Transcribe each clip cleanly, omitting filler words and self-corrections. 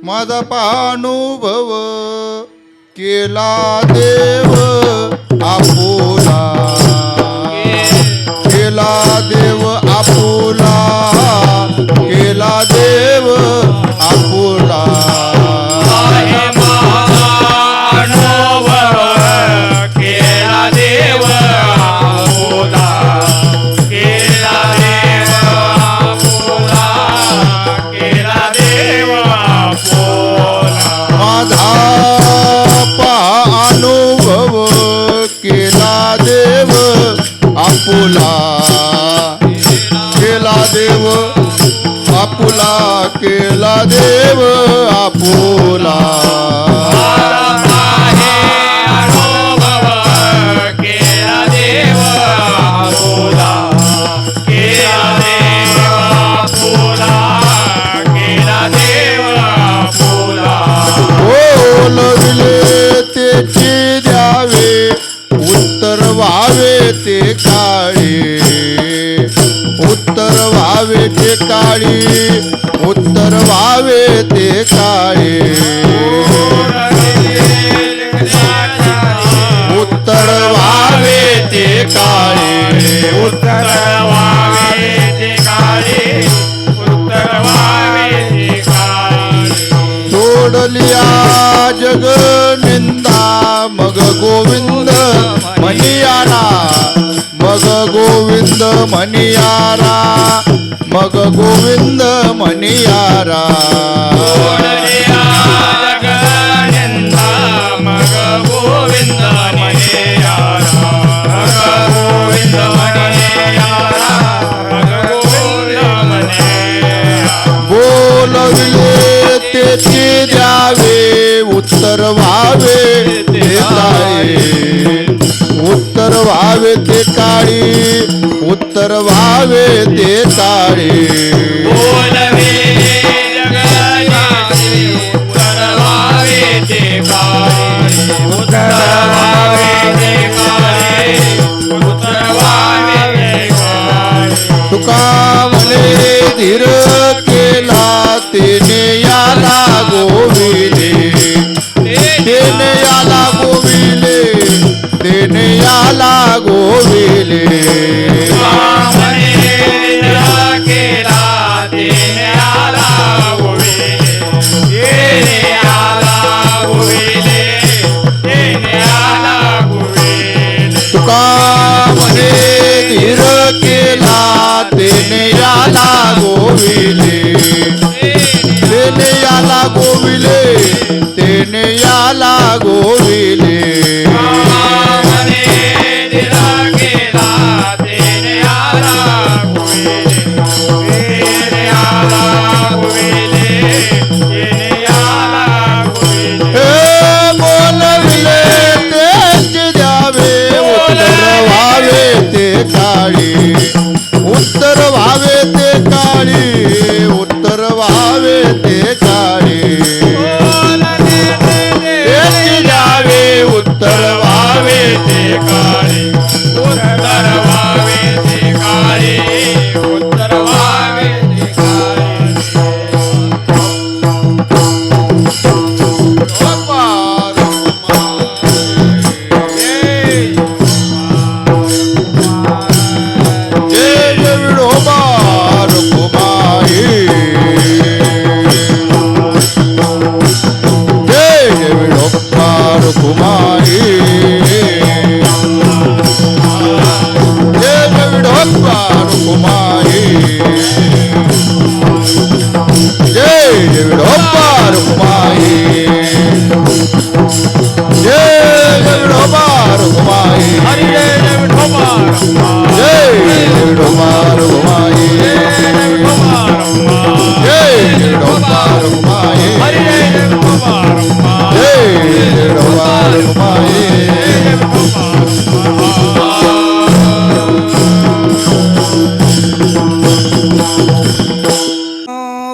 माझा पानुभव केला देव आपुला, केला देव आपुला, केला देव आपुला. आपुला केला देव आपुला, केला देव आपुला. बोलविले त्याचे द्यावे उत्तर व्हावे ते काळी, उत्तर व्हावे ते काळी, उत्तर व्हावे ते काळी. उत्तर व्हावे ते काळी, उत्तर व्हावे ते काळी, उत्तर व्हावे ते काळी. सोडलिया जग निंदा मग गोविंद मनियारा, मग गोविंद मनियारा, मग गोविंद मनियारा. मग गोविंद मनियारा, मग गोविंद मनियारा, मग गोविंद मनियारा. बोलविले त्याचे द्यावे उत्तर व्हावे ते काळी, उत्तर व्हावे ते काळी, उत्तर व्हावे ते काळी. बोलवे जगन्नाथ उत्तर व्हावे ते काळी, उत्तर व्हावे ते काळी, उत्तर व्हावे ते काळी. तुका म्हणे धीर केला तेने याला गोविले, तेने याला गोविले, तेने याला गोविले. केला तेने याला गोविले, तेने याला गोविले, तेने याला गोविले. तुका म्हणे धीर केला तेने याला गोविले, तेने याला गोविले, तेने याला गोविले. उत्तर व्हावे ते काळी, उत्तर व्हावे ते काळी. द्यावे उत्तर व्हावे ते काळी, उत्तर व्हावे ते काळी, उत्तर व्हावे ते काळी.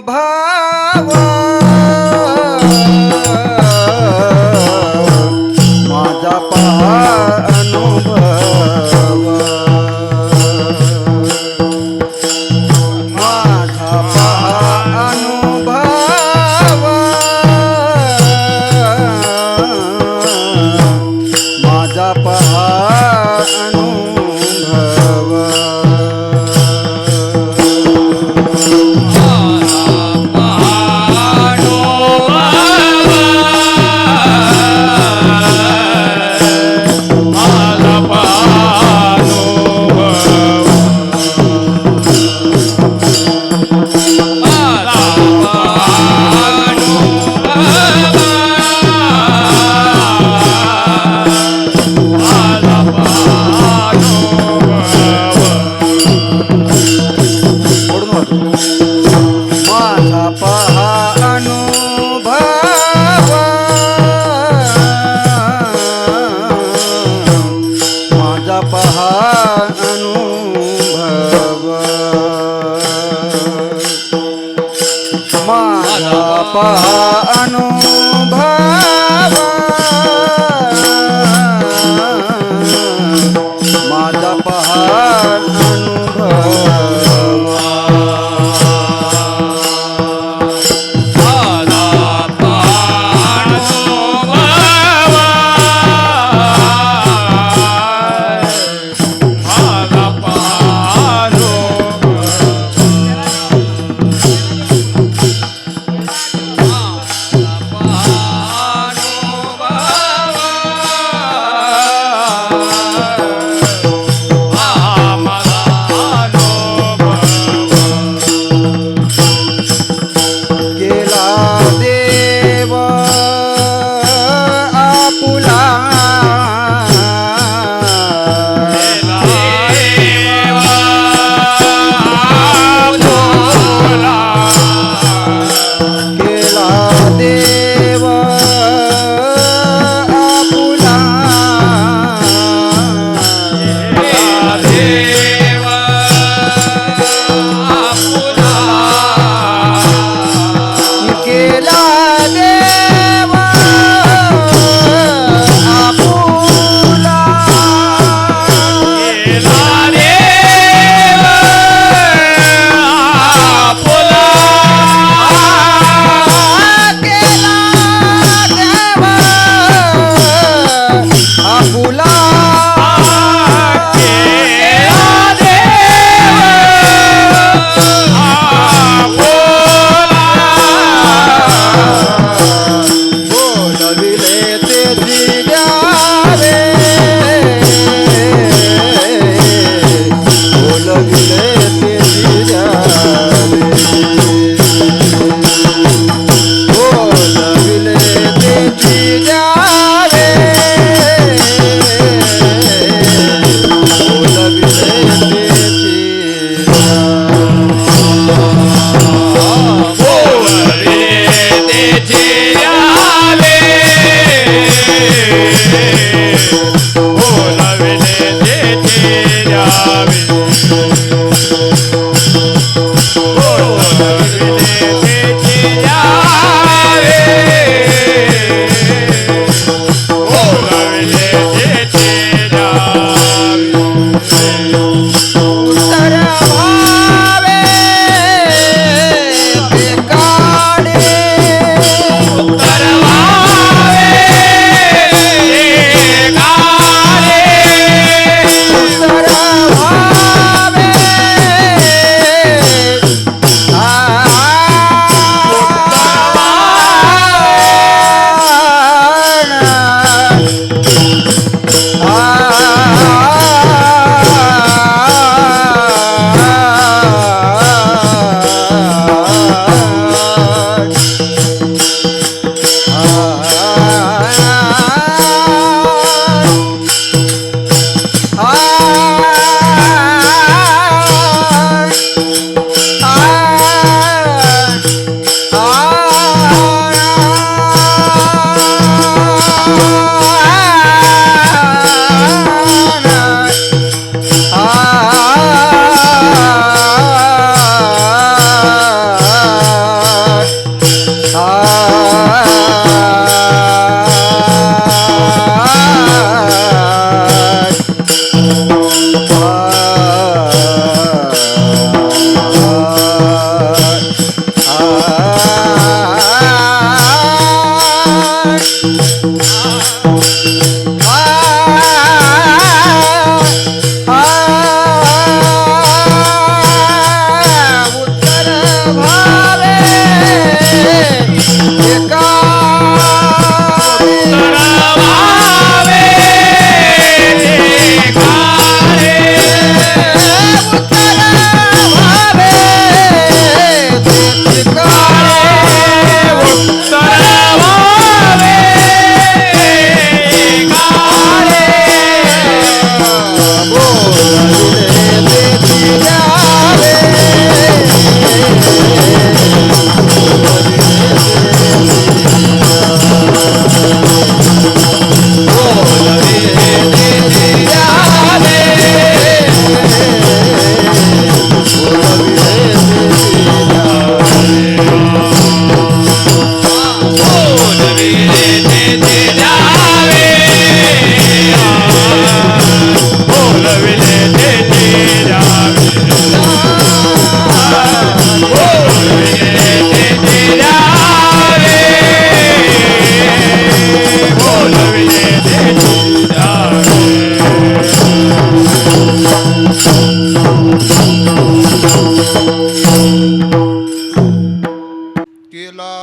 भावा पहा अनुभव माझा पहा अनुभव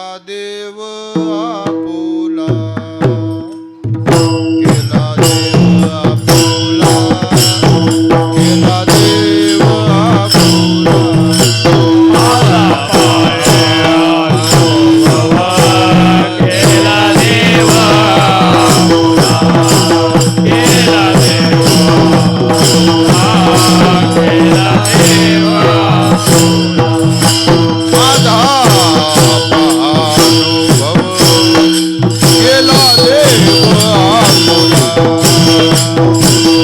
देव आपुला,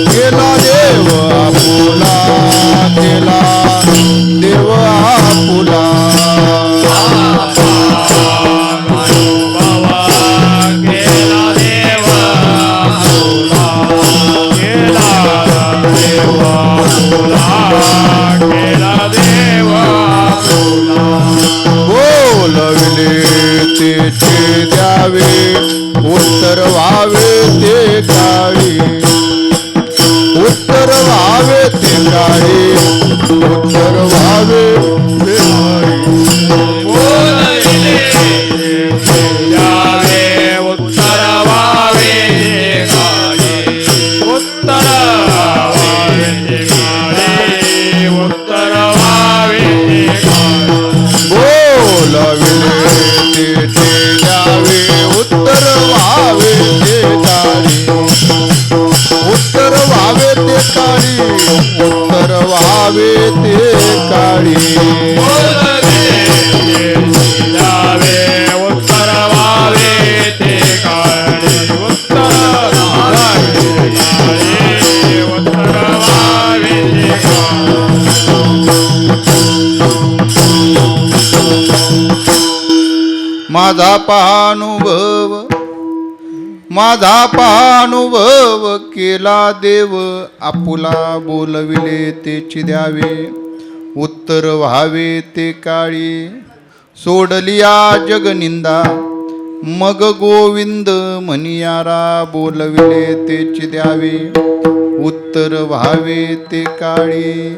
केला देव आपुला, केला देव आपुला. माझा अनुभव केला देव आपुला, केला देव आपुला, केला देव आपुला. बोलविले तेचे द्यावे, उत्तर व्हावे ते काळी, उत्तर व्हावे ते काळी, उत्तर व्हावे ते काळी. बोलविले तेचे द्यावे, उत्तर व्हावे ते काळी, उत्तर व्हावे ते काळी, उत्तर व्हावे ते काळी. माझा पहानुभव, माझा पहानुभव केला देव आपुला. बोलविले तेची द्यावे, उत्तर व्हावे ते काळी. सोडलिया जगनिंदा, मग गोविंद म्हणियारा. बोलविले तेची द्यावे, उत्तर व्हावे ते काळी.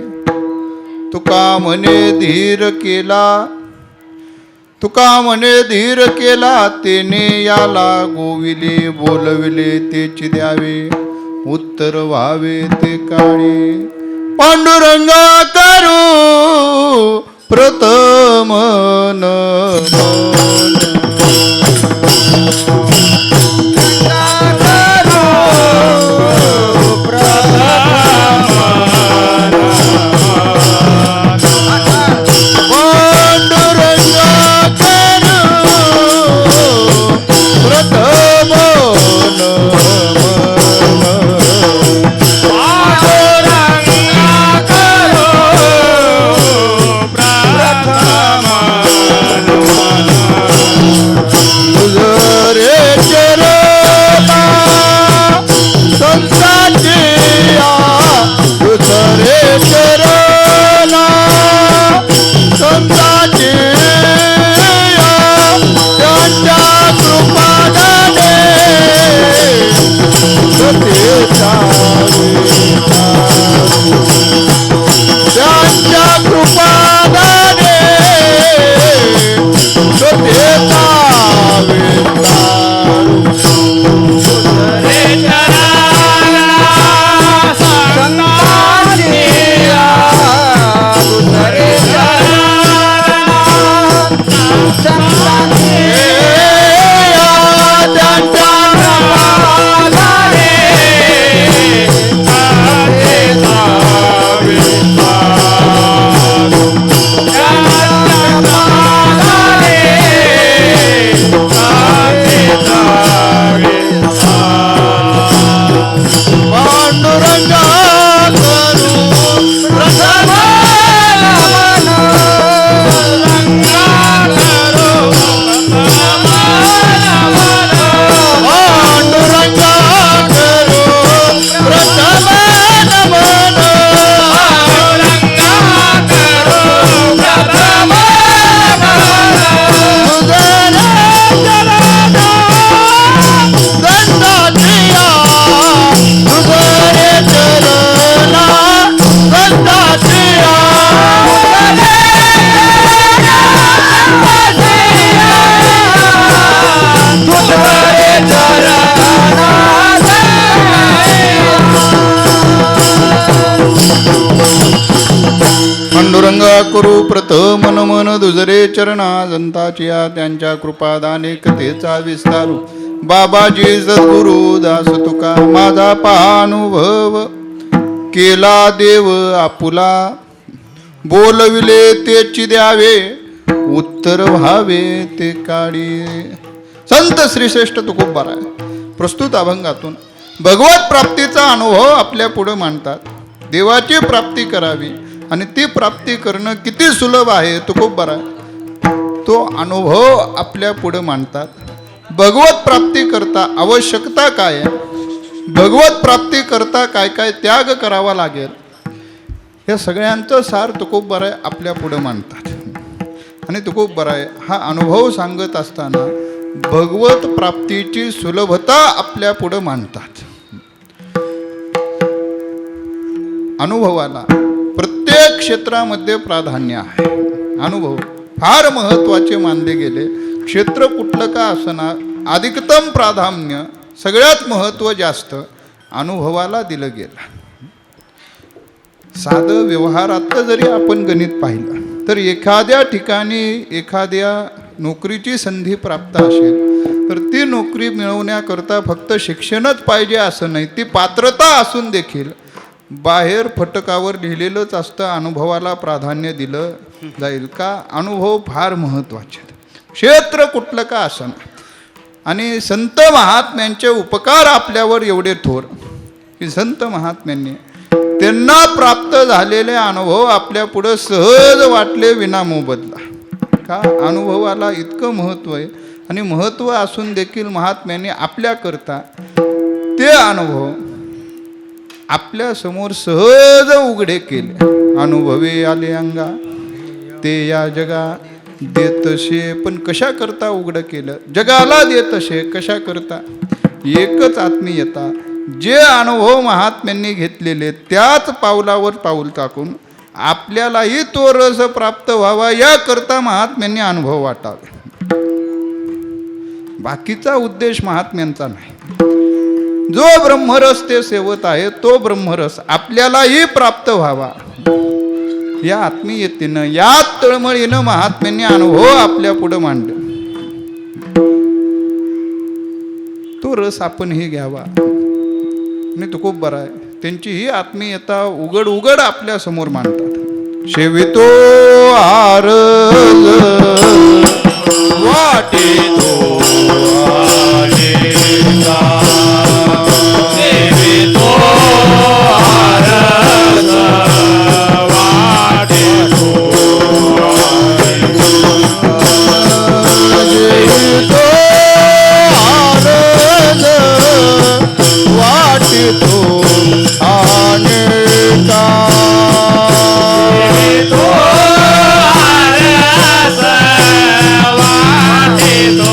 तुका म्हणे धीर केला, तुका म्हणे धीर केला, तेने याला गोविले. बोलविले तेची द्यावे, उत्तर व्हावे ते काळी. पांडुरंगा करू प्रथम नमन, करू प्रथम मन दुजरे चरणा जनताची या त्यांच्या कृपादाने कथेचा विस्तारू बाबाजी सद्गुरु दास तुका माझा पहानुभव केला देव आपुला बोलविले तेची द्यावे उत्तर व्हावे ते काळी. संत श्रीश्रेष्ठ तुकोबार आहे प्रस्तुत अभंगातून भगवत प्राप्तीचा अनुभव आपल्या पुढे मांडतात. देवाची प्राप्ती करावी आणि ती प्राप्ती करणं किती सुलभ आहे तुकोबार आहे तो अनुभव आपल्या पुढे मांडतात. भगवत प्राप्ती करता आवश्यकता काय आहे, भगवत प्राप्ती करता काय काय त्याग करावा लागेल, या सगळ्यांचं सार तुकोबार आहे आपल्या पुढे मांडतात. आणि तुकोबार आहे हा अनुभव सांगत असताना भगवत प्राप्तीची सुलभता आपल्या पुढे मांडतात. अनुभवाला प्रत्येक क्षेत्रामध्ये प्राधान्य आहे. अनुभव फार महत्त्वाचे मानले गेले. क्षेत्र कुठलं का असणार, अधिकतम प्राधान्य सगळ्यात महत्त्व जास्त अनुभवाला दिलं गेलं. साधं व्यवहारातलं जरी आपण गणित पाहिलं तर एखाद्या ठिकाणी एखाद्या नोकरीची संधी प्राप्त असेल तर ती नोकरी मिळवण्याकरता फक्त शिक्षणच पाहिजे असं नाही, ती पात्रता असून देखील बाहेर फटकावर लिहिलेलंच असतं अनुभवाला प्राधान्य दिलं जाईल. का अनुभव फार महत्त्वाचे. क्षेत्र कुठलं का असं. आणि संत महात्म्यांचे उपकार आपल्यावर एवढे थोर की संत महात्म्यांनी त्यांना प्राप्त झालेले अनुभव आपल्या पुढं सहज वाटले विना मोबदला. का अनुभवाला इतकं महत्त्व आहे आणि महत्त्व असून देखील महात्म्यांनी आपल्याकरता ते अनुभव आपल्या समोर सहज उघडे केले. अनुभवे आले अंगा ते या जगा देतशे, पण कशा करता उघडं केलं, जगाला देतशे कशा करता, एकच आत्मीयता. जे अनुभव महात्म्यांनी घेतलेले त्याच पावलावर पाऊल टाकून आपल्यालाही तो रस प्राप्त व्हावा याकरता महात्म्यांनी अनुभव वाटावे. बाकीचा उद्देश महात्म्यांचा नाही. जो ब्रह्मरस ते सेवत आहे तो ब्रह्मरस आपल्यालाही प्राप्त व्हावा या आत्मीयतेनं या तळमळीनं महात्म्यांनी अनुभव आपल्या पुढे मांडले. तो रस आपणही घ्यावा. आणि तुकोबार आहे त्यांची ही आत्मीयता उघड उघड आपल्या समोर मांडतात. शेवितो आरज वाटेतो आलेला, शेवितो आरज वाटेतो शेवितो आरज वाटेतो अनेका, शेवितो आरज वाटेतो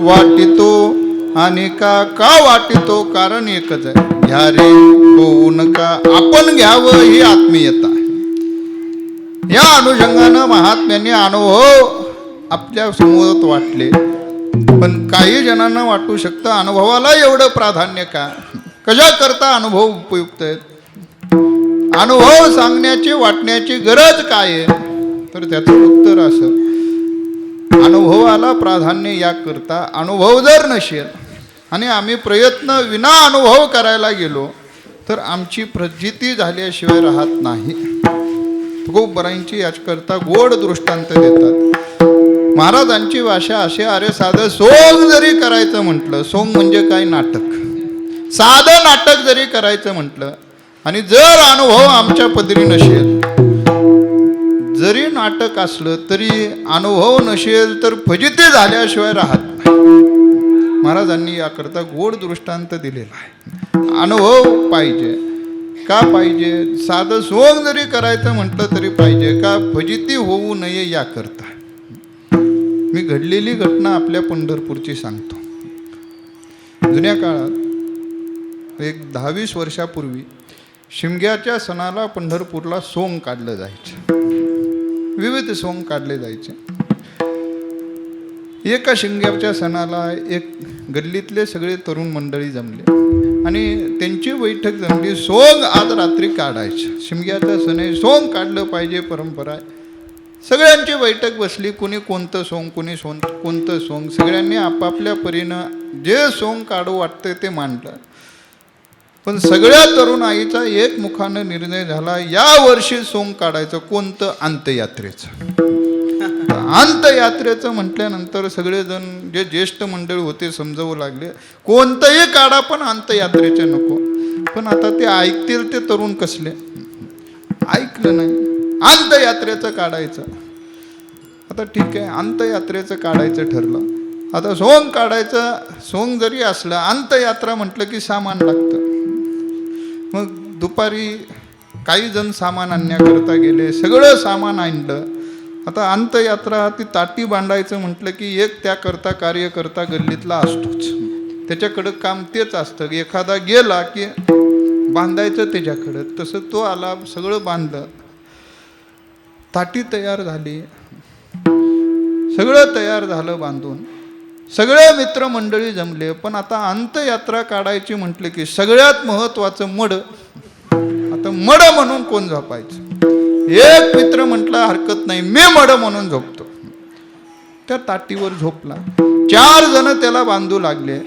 वाटितो आणि का वाटितो कारण एकच आहे, घ्या रे होऊ नका, आपण घ्यावं ही आत्मीयता आहे. या अनुषंगानं महात्म्यांनी अनुभव आपल्या समोर वाटले. पण काही जणांना वाटू शकतं अनुभवाला एवढं प्राधान्य का, कशा करता अनुभव उपयुक्त आहेत, अनुभव सांगण्याची वाटण्याची गरज काय आहे. तर त्याचं उत्तर असं, अनुभवाला प्राधान्य या करता अनुभव जर नसेल आणि आम्ही प्रयत्न विना अनुभव करायला गेलो तर आमची प्रचिती झाल्याशिवाय राहत नाही. तुकोबरायांची याचकरता गोड दृष्टांत देतात. महाराजांची भाषा अशी, अरे साधं सोंग जरी करायचं म्हटलं, सोंग म्हणजे काय, नाटक, साधं नाटक जरी करायचं म्हटलं आणि जर अनुभव आमच्या पदरी नसेल, जरी नाटक असलं तरी अनुभव नसेल तर फजिती झाल्याशिवाय राहत नाही. महाराजांनी याकरता गोड दृष्टांत दिलेला आहे. अनुभव पाहिजे का, पाहिजे साधं सोंग जरी करायचं म्हटलं तरी पाहिजे का, फजिती होऊ नये याकरता. मी घडलेली घटना आपल्या पंढरपूरची सांगतो. जुन्या काळात एक 10-20 वर्षापूर्वी शिमग्याच्या सणाला पंढरपूरला सोंग काढलं जायचं, विविध सोंग काढले जायचे. एका शिमग्याच्या सणाला एक गल्लीतले सगळे तरुण मंडळी जमले आणि त्यांची बैठक जमली, सोंग आज रात्री काढायचं, शिमग्याचा सण आहे, सोंग काढलं पाहिजे, परंपरा आहे. सगळ्यांची बैठक बसली, कुणी कोणतं सोंग, कुणी कोणतं सोंग, सगळ्यांनी आपापल्या परीनं जे सोंग काढू वाटतं ते मांडलं. पण सगळ्या तरुणाईचा एकमुखानं निर्णय झाला, या वर्षी सोंग काढायचं कोणतं, अंत्ययात्रेचं. अंत्ययात्रेचं म्हटल्यानंतर सगळेजण जे ज्येष्ठ मंडळी होते समजावू लागले, कोणतंही काढा पण अंत्ययात्रेचे नको. पण आता ते ऐकतील ते तरुण कसले, ऐकलं नाही, अंत्ययात्रेचं काढायचं. आता ठीक आहे, अंत्ययात्रेचं काढायचं ठरलं. आता सोंग काढायचं, सोंग जरी असलं, अंत्ययात्रा म्हटलं की सामान लागतं. मग दुपारी काही जण सामान आणण्याकरता गेले, सगळं सामान आणलं. आता अंत्ययात्रा ती ताटी बांधायचं म्हटलं की एक त्याकरता कार्यकर्ता गल्लीतला असतोच, त्याच्याकडं काम तेच असतं. एखादा गेला की बांधायचं त्याच्याकडं, तसं तो आला, सगळं बांधलं, ताटी तयार झाली, सगळं तयार झालं बांधून, सगळे मित्रमंडळी जमले. पण आता अंत्ययात्रा काढायची म्हटलं की सगळ्यात महत्त्वाचं मड. आता मड म्हणून कोण झोपायचं. एक मित्र म्हटला हरकत नाही, मी मड म्हणून झोपतो. त्या ताटीवर झोपला. 4 जण त्याला बांधू लागले.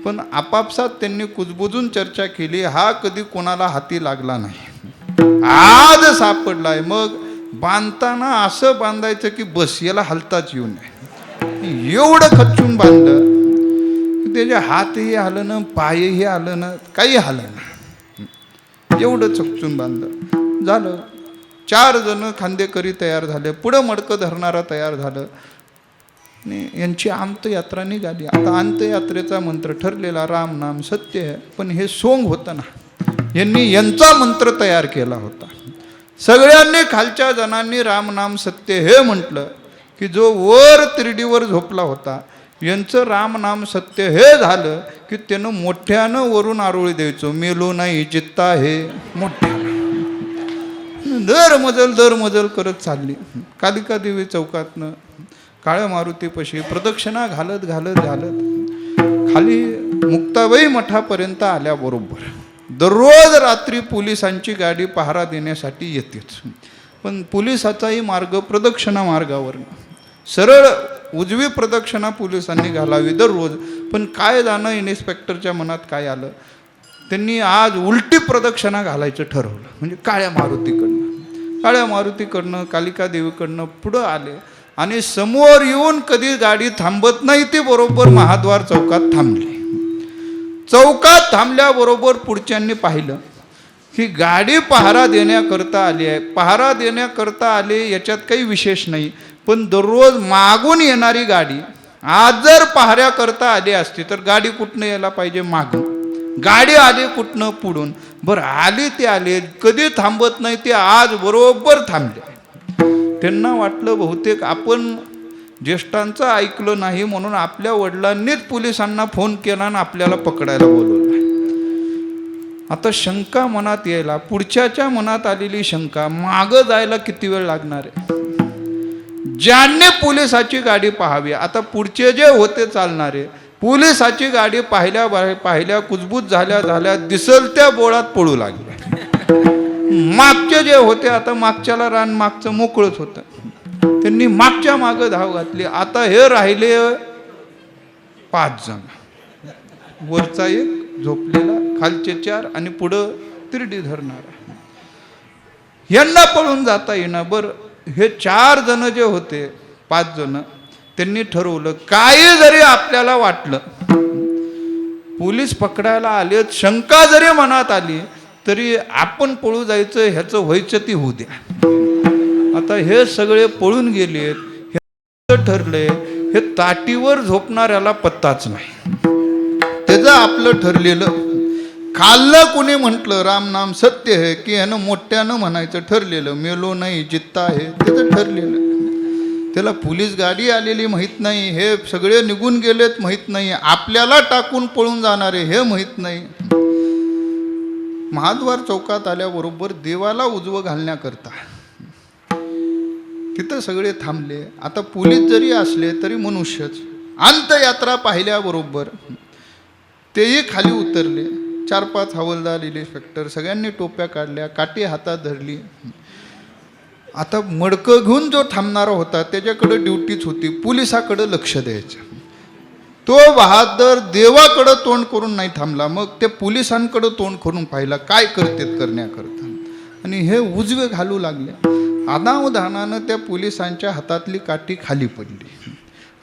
पण आपापसात त्यांनी कुजबुजून चर्चा केली, हा कधी कोणाला हाती लागला नाही, आज सापडलाय. मग बांधताना असं बांधायचं की बस याला हलताच येऊ नये, एवढं खचून बांधलं. त्याचे हातही आलं ना, पायही आलं ना, काही आलं ना, एवढं चकचून बांधलं. झालं. 4 जण खांदेकरी तयार झाले, पुढं मडकं धरणारा तयार झालं. यांची अंत्ययात्रा निघाली. आता अंत्ययात्रेचा मंत्र ठरलेला, राम नाम सत्य आहे. पण हे सोंग होतं ना, यांनी यांचा मंत्र तयार केला होता. सगळ्यांनी खालच्या जणांनी राम नाम सत्य हे म्हटलं की जो वर तिरडीवर झोपला होता, यांचं राम नाम सत्य हे झालं की त्यानं मोठ्यानं वरून आरोळी द्यायचो, मेलो नाही चित्ता हे मोठ्या. दर मजल करत चालली. कालिका देवी चौकातनं काळ्या मारुतीपाशी प्रदक्षिणा घालत खाली मुक्ताबाई मठापर्यंत आल्याबरोबर दररोज रात्री पोलिसांची गाडी पहारा देण्यासाठी येतेच. पण पोलिसाचाही मार्ग प्रदक्षिणा मार्गावर, सरळ उजवी प्रदक्षिणा पोलिसांनी घालावी दररोज. पण काय जाणं इन्स्पेक्टरच्या मनात काय आलं, त्यांनी आज उलटी प्रदक्षिणा घालायचं ठरवलं. म्हणजे काळ्या मारुतीकडनं कालिका देवीकडनं पुढं आले आणि समोर येऊन कधी गाडी थांबत नाही ती बरोबर महाद्वार चौकात थांबली. चौकात थांबल्याबरोबर पुढच्यांनी पाहिलं की गाडी पहारा देण्याकरता आली आहे. पहारा देण्याकरता आले याच्यात काही विशेष नाही, पण दररोज मागून येणारी गाडी आज जर पहाऱ्याकरता आली असती तर गाडी कुठनं यायला पाहिजे, मागून. गाडी आली कुठनं, पुढून. बरं आली ते आले, कधी थांबत नाही ते आज बरोबर थांबले. त्यांना वाटलं बहुतेक आपण ज्येष्ठांचं ऐकलं नाही म्हणून आपल्या वडिलांनीच पोलिसांना फोन केला आणि आपल्याला पकडायला बोलवलं. आता शंका मनात यायला, पुढच्याच्या मनात आलेली शंका, मागं जायला किती वेळ लागणार आहे? ज्यांनी पोलिसाची गाडी पाहावी, आता पुढचे जे होते चालणारे, पोलिसाची गाडी पाहिल्या कुजबूज झाल्या दिसल त्या बोळात पळू लागले. मागचे जे होते, आता मागच्याला रान मागचं मोकळंच होतं, त्यांनी मागच्या मागं धाव घातली. आता हे राहिले 5 जण, वरचा एक झोपलेला, खालचे 4 आणि पुढं तिरडी धरणारा. यांना पळून जाता येईना. बरं, हे 4 जण जे होते, 5 जण, त्यांनी ठरवलं काही जरी आपल्याला वाटलं, पोलीस पकडायला आले, शंका जरी मनात आली तरी आपण पळू जायचं, ह्याचं व्हायचं ती होऊ द्या. आता हे सगळे पळून गेलेत, हे ठरले, हे ताटीवर झोपणाऱ्याला पत्ताच नाही. त्याचं आपलं ठरलेलं, खाल्लं कुणी म्हटलं राम नाम सत्य आहे की ह्यानं मोठ्यानं म्हणायचं ठरलेलं, मेलो नाही जित्ता आहे, त्याचं ठरलेलं. त्याला पोलीस गाडी आलेली माहीत नाही, हे सगळे निघून गेलेत माहीत नाही, आपल्याला टाकून पळून जाणारे हे माहीत नाही. महाद्वार चौकात आल्याबरोबर देवाला उजवं घालण्याकरता तिथं सगळे थांबले. आता पोलीस जरी असले तरी मनुष्यच. अंतयात्रा पाहिल्याबरोबर तेही खाली उतरले. 4-5 हवालदार, इन्स्पेक्टर, सगळ्यांनी टोप्या काढल्या, काठी हातात धरली. आता मडकं घेऊन जो थांबणारा होता त्याच्याकडे ड्युटीच होती, पोलिसाकडे लक्ष द्यायचं. तो बहादर देवाकडं तोंड करून नाही थांबला, मग ते पोलिसांकडं तोंड करून पाहिला काय करतेत करण्याकरता, आणि हे उजवे घालू लागले. अनावधानानं त्या पोलिसांच्या हातातली काठी खाली पडली,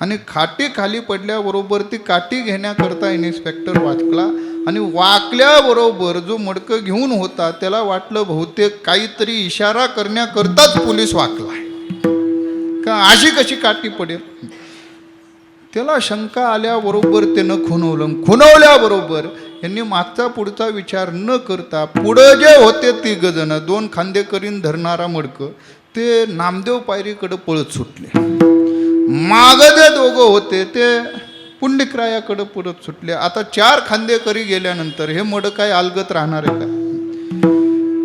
आणि काठी खाली पडल्याबरोबर ती काठी घेण्याकरता इन्स्पेक्टर वाकला, आणि वाकल्याबरोबर जो मडकं घेऊन होता त्याला वाटलं बहुतेक काहीतरी इशारा करण्याकरताच पोलीस वाकला का, अशी कशी काठी पडेल. त्याला शंका आल्याबरोबर त्यानं खुणवल्याबरोबर यांनी मागचा पुढचा विचार न करता पुढं जे होते 3 जण, 2 खांदेकरीन धरणारा मडकं, ते नामदेव पायरीकडे पळत सुटले. मागं जे 2 होते ते पुंडलिकरायाकडे परत सुटले. आता 4 खांदेकरी गेल्यानंतर हे मड काय अलगत राहणार आहे का?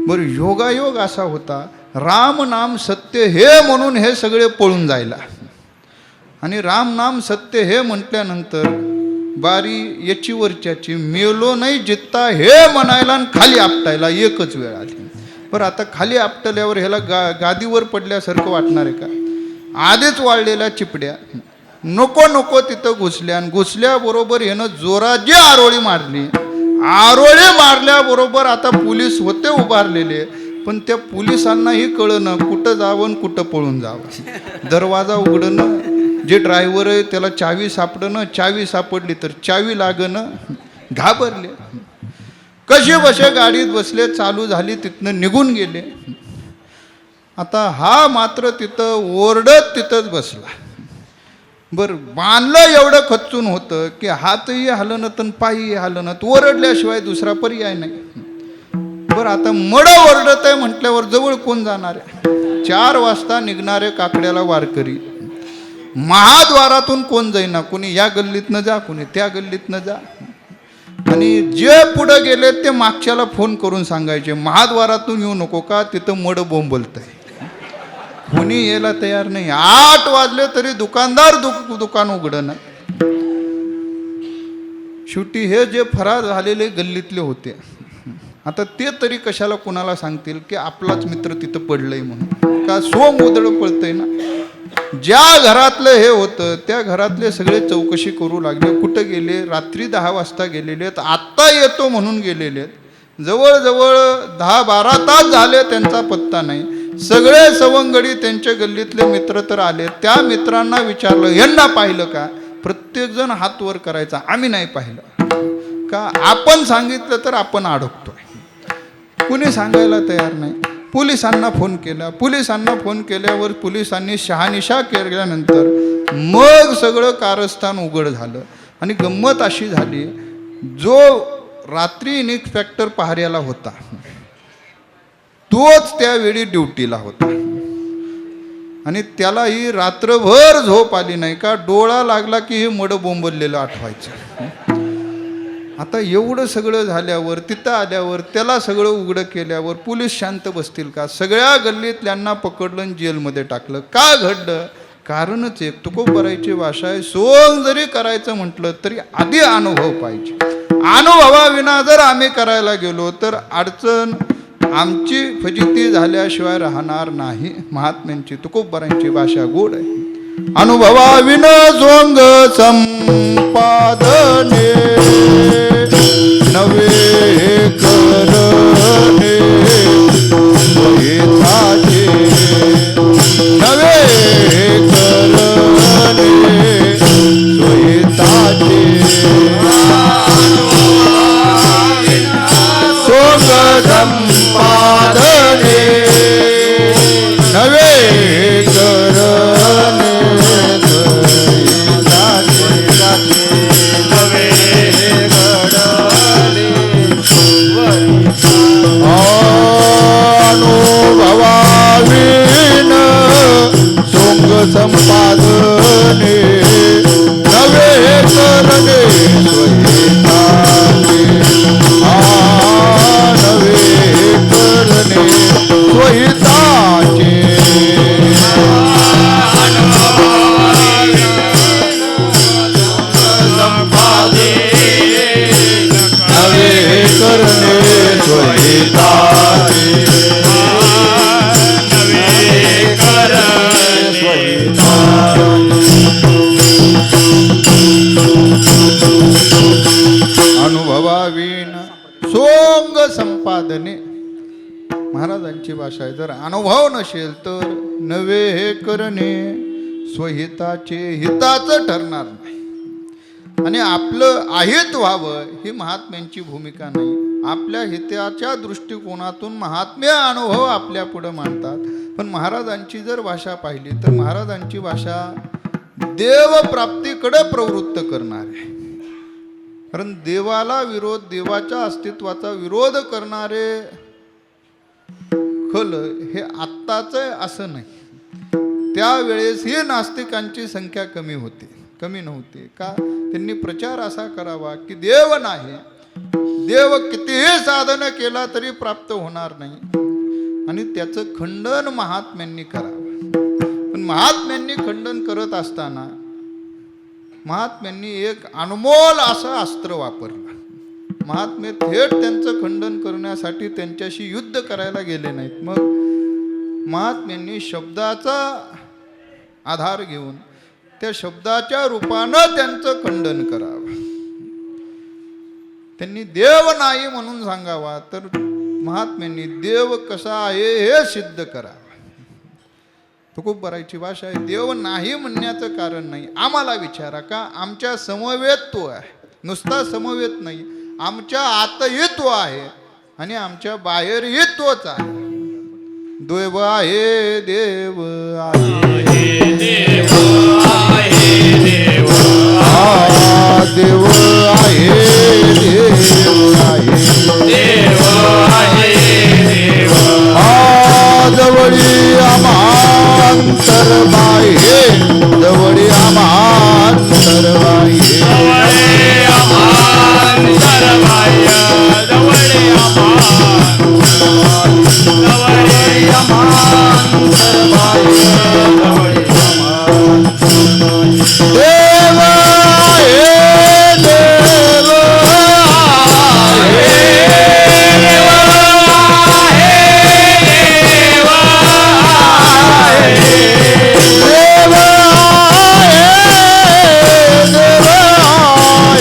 बरं, योगायोग असा होता, राम नाम सत्य हे म्हणून हे सगळे पळून जायला, आणि राम नाम सत्य हे म्हटल्यानंतर बारी याची वरच्याची, मेलो नाही जित्ता हे म्हणायला आणि खाली आपटायला एकच वेळ आली. बरं, आता खाली आपटल्यावर ह्याला गादीवर पडल्यासारखं वाटणार आहे का? आधीच वाळलेल्या चिपड्या नको तिथं घुसल्या, आणि घुसल्याबरोबर ह्यानं जोरात जी आरोळी मारल्याबरोबर आता पोलीस होते उभारलेले, पण त्या पोलिसांनाही कळलं कुठं जावं कुठं पळून जावं. दरवाजा उघडणं, जे ड्रायव्हर आहे त्याला चावी सापडणं, चावी सापडली तर चावी लागणं, घाबरले. कसे बसे गाडीत बसले, चालू झाली, तिथनं निघून गेले. आता हा मात्र तिथं ओरडत तिथंच बसला. बरं, बांधलं एवढं खचून होतं की हातही हलनत आणि पायही हलनत, ओरडल्याशिवाय दुसरा पर्याय नाही. बरं, आता मड ओरडत आहे म्हटल्यावर जवळ कोण जाणार आहे? 4 वाजता निघणारे काकड्याला वारकरी, महाद्वारातून कोण जाईना, कोणी या गल्लीतनं जा, कोणी त्या गल्लीतनं जा, आणि जे पुढे गेले ते मागच्याला फोन करून सांगायचे महाद्वारातून येऊ नको का, तिथं मड बोंबलत आहे. कोणी यायला तयार नाही. 8 वाजले तरी दुकानदार दुकान उघडणं. शेवटी हे जे फरार झालेले गल्लीतले होते, आता ते तरी कशाला कोणाला सांगतील की आपलाच मित्र तिथं पडलंय म्हणून, का सोंग उधळ पळतंय ना. ज्या घरातलं हे होतं त्या घरातले सगळे चौकशी करू लागले, कुठं गेले, रात्री 10 वाजता गेलेले आहेत, आत्ता येतो म्हणून गेलेले आहेत, जवळजवळ 10-12 तास झाले त्यांचा पत्ता नाही. सगळे सवंगडी त्यांच्या गल्लीतले मित्र तर आले, त्या मित्रांना विचारलं यांना पाहिलं का? प्रत्येकजण हात वर करायचा, आम्ही नाही पाहिलं. का आपण सांगितलं तर आपण अडकतोय. कुणी सांगायला तयार नाही. पोलिसांना फोन केला, पोलिसांना फोन केल्यावर पोलिसांनी शहानिशा केल्यानंतर मग सगळं कारस्थान उघड झालं. आणि गंमत अशी झाली, जो रात्री इन्स्पेक्टर पहाऱ्याला होता तोच त्यावेळी ड्युटीला होता, आणि त्याला ही रात्रभर झोप आली नाही का डोळा लागला की हे मड बोंबललेलं आठवायचं. आता एवढं सगळं झाल्यावर तिथं आल्यावर त्याला सगळं उघडं केल्यावर पोलीस शांत बसतील का? सगळ्या गल्लीतल्यांना पकडलं आणि जेलमध्ये टाकलं. का घडलं? कारणच एक तुकोबरायची भाषा आहे. सोंग जरी करायचं म्हटलं तरी आधी अनुभव पाहिजे. अनुभवाविना जर आम्ही करायला गेलो तर अडचण आमची फजिती झाल्याशिवाय राहणार नाही. महात्म्यांची तुकोबरांची भाषा गोड आहे. अनुभवाविना सोंग संपादने नवे करणे स्वहिताचे नवे करणे स्वहिताचे सोंग संपादने नवे करणे अनुभवाविन सोंग संपादने नवे करणे स्वहिताचे नवे करणे स्वहिताचे नवे करणे स्वहिताचे अनुभवाविन सोंग संपादने महाराजांची भाषा आहे. जर अनुभव नसेल तर नवे हे करणे स्वहिताचे हिताचं ठरणार नाही. आणि आपलं अहित व्हावं ही महात्म्यांची भूमिका नाही. आपल्या हिताच्या दृष्टिकोनातून महात्म्य अनुभव आपल्या पुढं मांडतात. पण महाराजांची जर भाषा पाहिली तर महाराजांची भाषा देवप्राप्तीकडे प्रवृत्त करणारे. कारण देवाला विरोध देवाच्या अस्तित्वाचा विरोध करणारे खल हे आत्ताचं असं नाही. त्यावेळेस ही नास्तिकांची संख्या कमी नव्हती का? त्यांनी प्रचार असा करावा की देव नाही, देव कितीही साधन केला तरी प्राप्त होणार नाही आणि त्याचं खंडन महात्म्यांनी करावं. पण महात्म्यांनी खंडन करत असताना महात्म्यांनी एक अनमोल असं अस्त्र वापरलं. महात्मे थेट त्यांचं खंडन करण्यासाठी त्यांच्याशी युद्ध करायला गेले नाहीत. मग महात्म्यांनी शब्दाचा आधार घेऊन त्या शब्दाच्या रूपानं त्यांचं खंडन करावं. त्यांनी देव नाही म्हणून सांगावा तर महात्म्यांनी देव कसा आहे हे सिद्ध करावं. तुकोबरायची भाषा आहे. देव नाही म्हणण्याचं कारण नाही. आम्हाला विचारा का आमच्या समवेत तो आहे. नुसता समवेत नाही, आमच्या आतही तो आहे आणि आमच्या बाहेरही तोच आहे. देव आहे, देव आहे, देव आहे, देव आहे, देव आहे, देव आहे, देव जवळी आमांतर बाह्ये, जवळी आमांतर बाह्ये, जवळी आमांतर बाह्ये, जवळी आमांतर बाह्ये, जवळी देव आहे, देव आहे, देव आहे, देव आहे,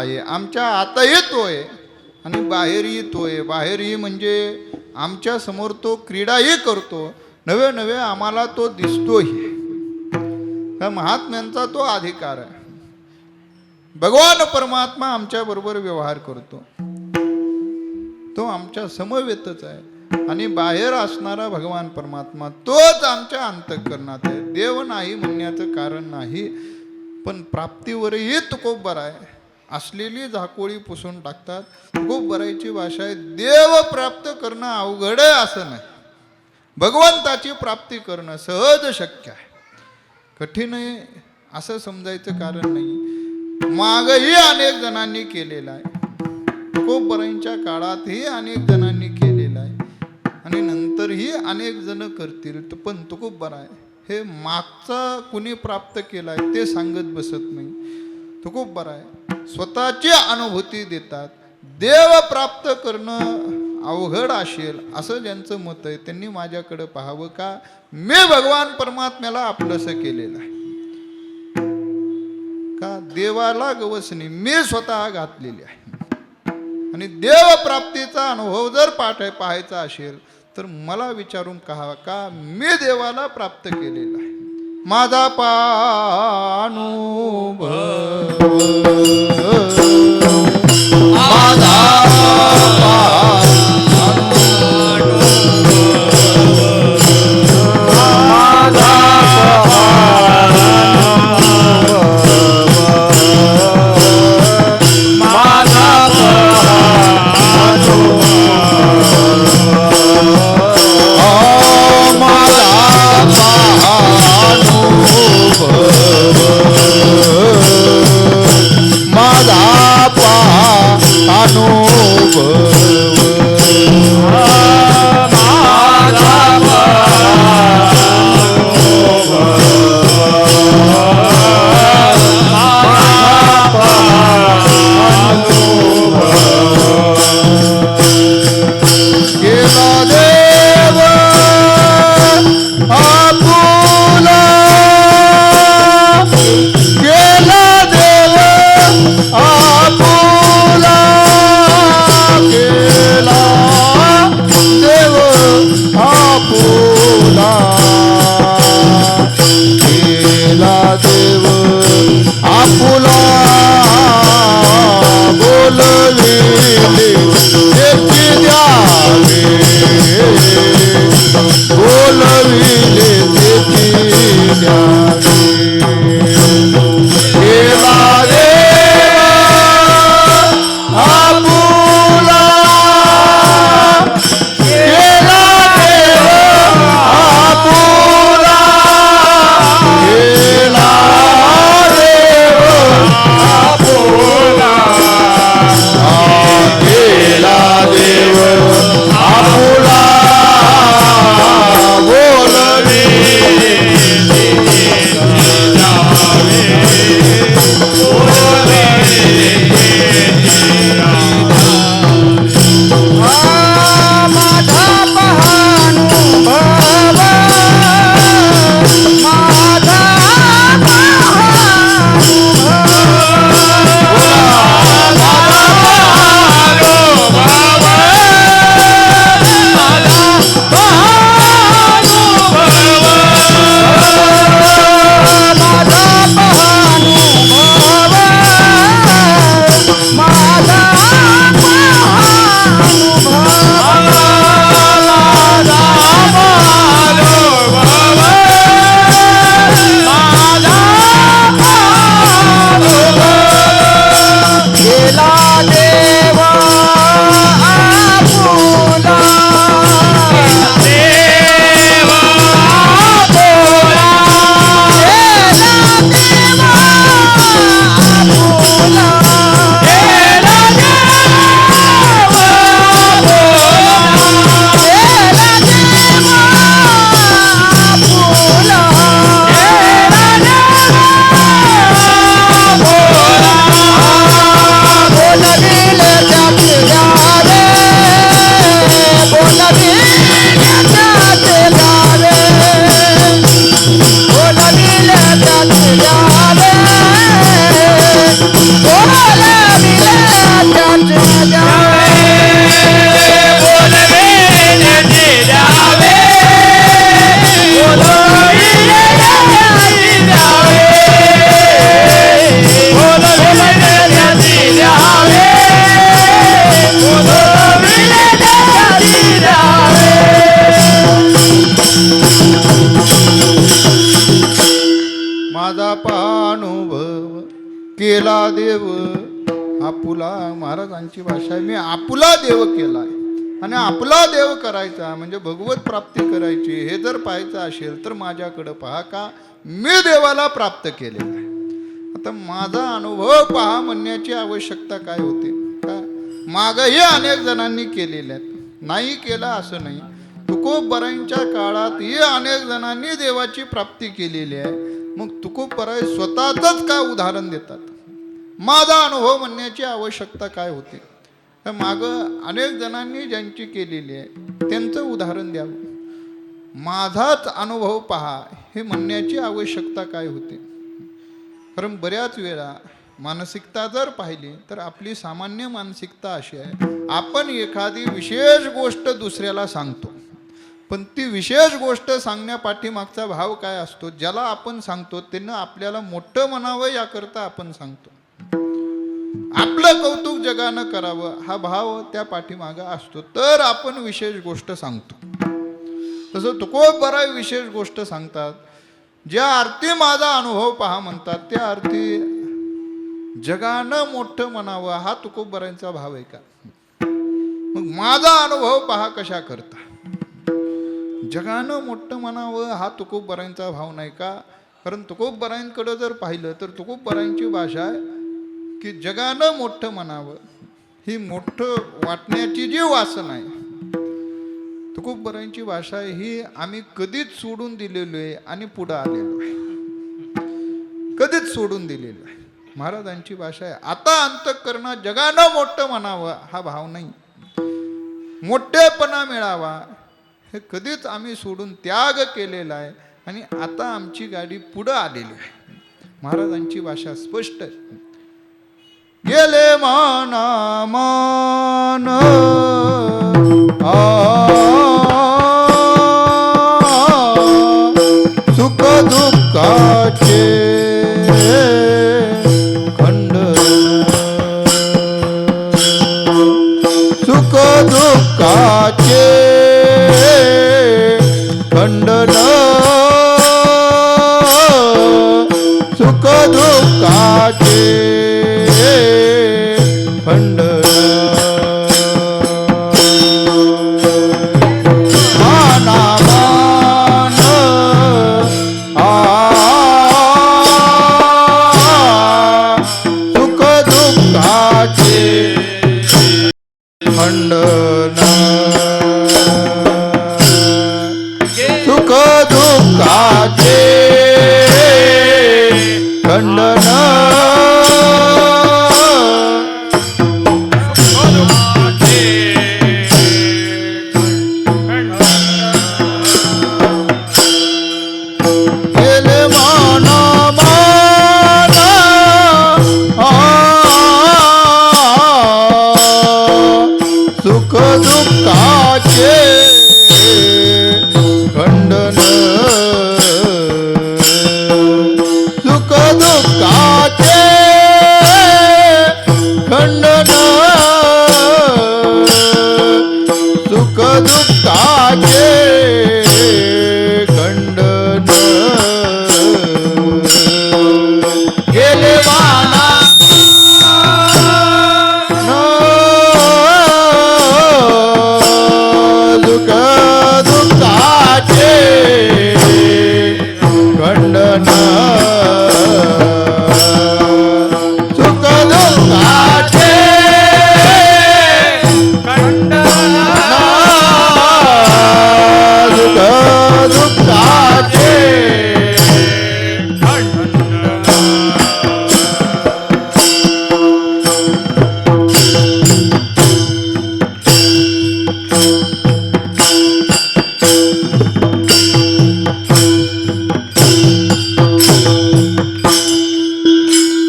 आहे, आमच्या आता येतोय आणि बाहेरही येतोय. बाहेरही म्हणजे आमच्या समोर तो क्रीडाही करतो, नवे नवे आम्हाला तो दिसतोही. हा महात्म्यांचा तो अधिकार आहे. भगवान परमात्मा आमच्या बरोबर व्यवहार करतो, तो आमच्या समवेतच आहे. आणि बाहेर असणारा भगवान परमात्मा तोच आमच्या अंतःकरणात आहे. देव नाही म्हणण्याचं कारण नाही, पण प्राप्तीवरही तुकोबर आहे. असलेली झाकोळी पुसून टाकतात. तुकोबरायची भाषा आहे, देव प्राप्त करणं अवघड आहे असं नाही, भगवंताची प्राप्ती करणं सहज शक्य आहे, कठीण आहे असं समजायचं कारण नाही. मागही अनेक जणांनी केलेलं आहे, तुकोबरायांच्या काळातही अनेक जणांनी केलेलं आहे आणि नंतरही अनेक जण करतील. पण तुकोबर आहे हे मागचा कुणी प्राप्त केलाय ते सांगत बसत नाही. तुकोबर आहे स्वतःची अनुभूती देतात. देव प्राप्त करणं अवघड असेल असं ज्यांचं मत आहे त्यांनी माझ्याकडे पाहावं का मी भगवान परमात्म्याला आपलंसं केलेलं आहे का. देवाला गवसणी मी स्वतः घातलेली आहे. आणि देव प्राप्तीचा अनुभव जर पाहायचा असेल तर मला विचारून कहा का मी देवाला प्राप्त केलेला आहे. माझा पानुभव माझा केला देव आपुला. महाराजांची भाषा आहे, मी आपुला देव केलाय. आणि आपला देव करायचा म्हणजे भगवत प्राप्ती करायची हे जर पाहायचं असेल तर माझ्याकडं पहा, का मी देवाला प्राप्त केलेलं आहे. आता माझा अनुभव पहा म्हणण्याची आवश्यकता काय होते का? मागही अनेक जणांनी केलेल्या आहेत, नाही केला असं नाही. तुकोबरायांच्या काळातही अनेक जणांनी देवाची प्राप्ती केलेली आहे. मग तुकोबराय स्वतःच का उदाहरण देतात? माझा अनुभव म्हणण्याची आवश्यकता काय होते? तर मागं अनेक जणांनी ज्यांची केलेली आहे त्यांचं उदाहरण द्यावं. माझाच अनुभव पहा हे म्हणण्याची आवश्यकता काय होते? कारण बऱ्याच वेळा मानसिकता जर पाहिली तर आपली सामान्य मानसिकता अशी आहे, आपण एखादी विशेष गोष्ट दुसऱ्याला सांगतो, पण ती विशेष गोष्ट सांगण्यापाठीमागचा भाव काय असतो? ज्याला आपण सांगतो त्यांना आपल्याला मोठं म्हणावं याकरता आपण सांगतो. आपलं कौतुक जगानं करावं हा भाव त्या पाठीमागं असतो, तर आपण विशेष गोष्ट सांगतो. तसं तुकोबराय विशेष गोष्ट सांगतात. ज्या अर्थी माझा अनुभव पहा म्हणतात त्या अर्थी जगानं मोठं म्हणावं हा तुकोबरायांचा भाव आहे का? मग माझा अनुभव पहा कशा करता जगानं मोठं म्हणावं हा तुकोबरायांचा भाव नाही का? कारण तुकोबरायांकडे जर पाहिलं तर तुकोबरायांची भाषा आहे की जगानं मोठं म्हणावं, ही मोठं वाटण्याची जी वासना आहे तुकोबरायांची भाषा आहे, ही आम्ही कधीच सोडून दिलेलो आहे आणि पुढं आलेलो आहे. कधीच सोडून दिलेलो आहे. महाराजांची भाषा आहे, आता अंतःकरणात जगानं मोठं म्हणावं हा भाव नाही, मोठेपणा मिळावा हे कधीच आम्ही सोडून त्याग केलेला आहे आणि आता आमची गाडी पुढं आलेली आहे. महाराजांची भाषा स्पष्ट आहे. गेले माना मान सुख दुःखाचे खंडन, सुख दुःखाचे खंडन, सुख दुःखाचे खंडन.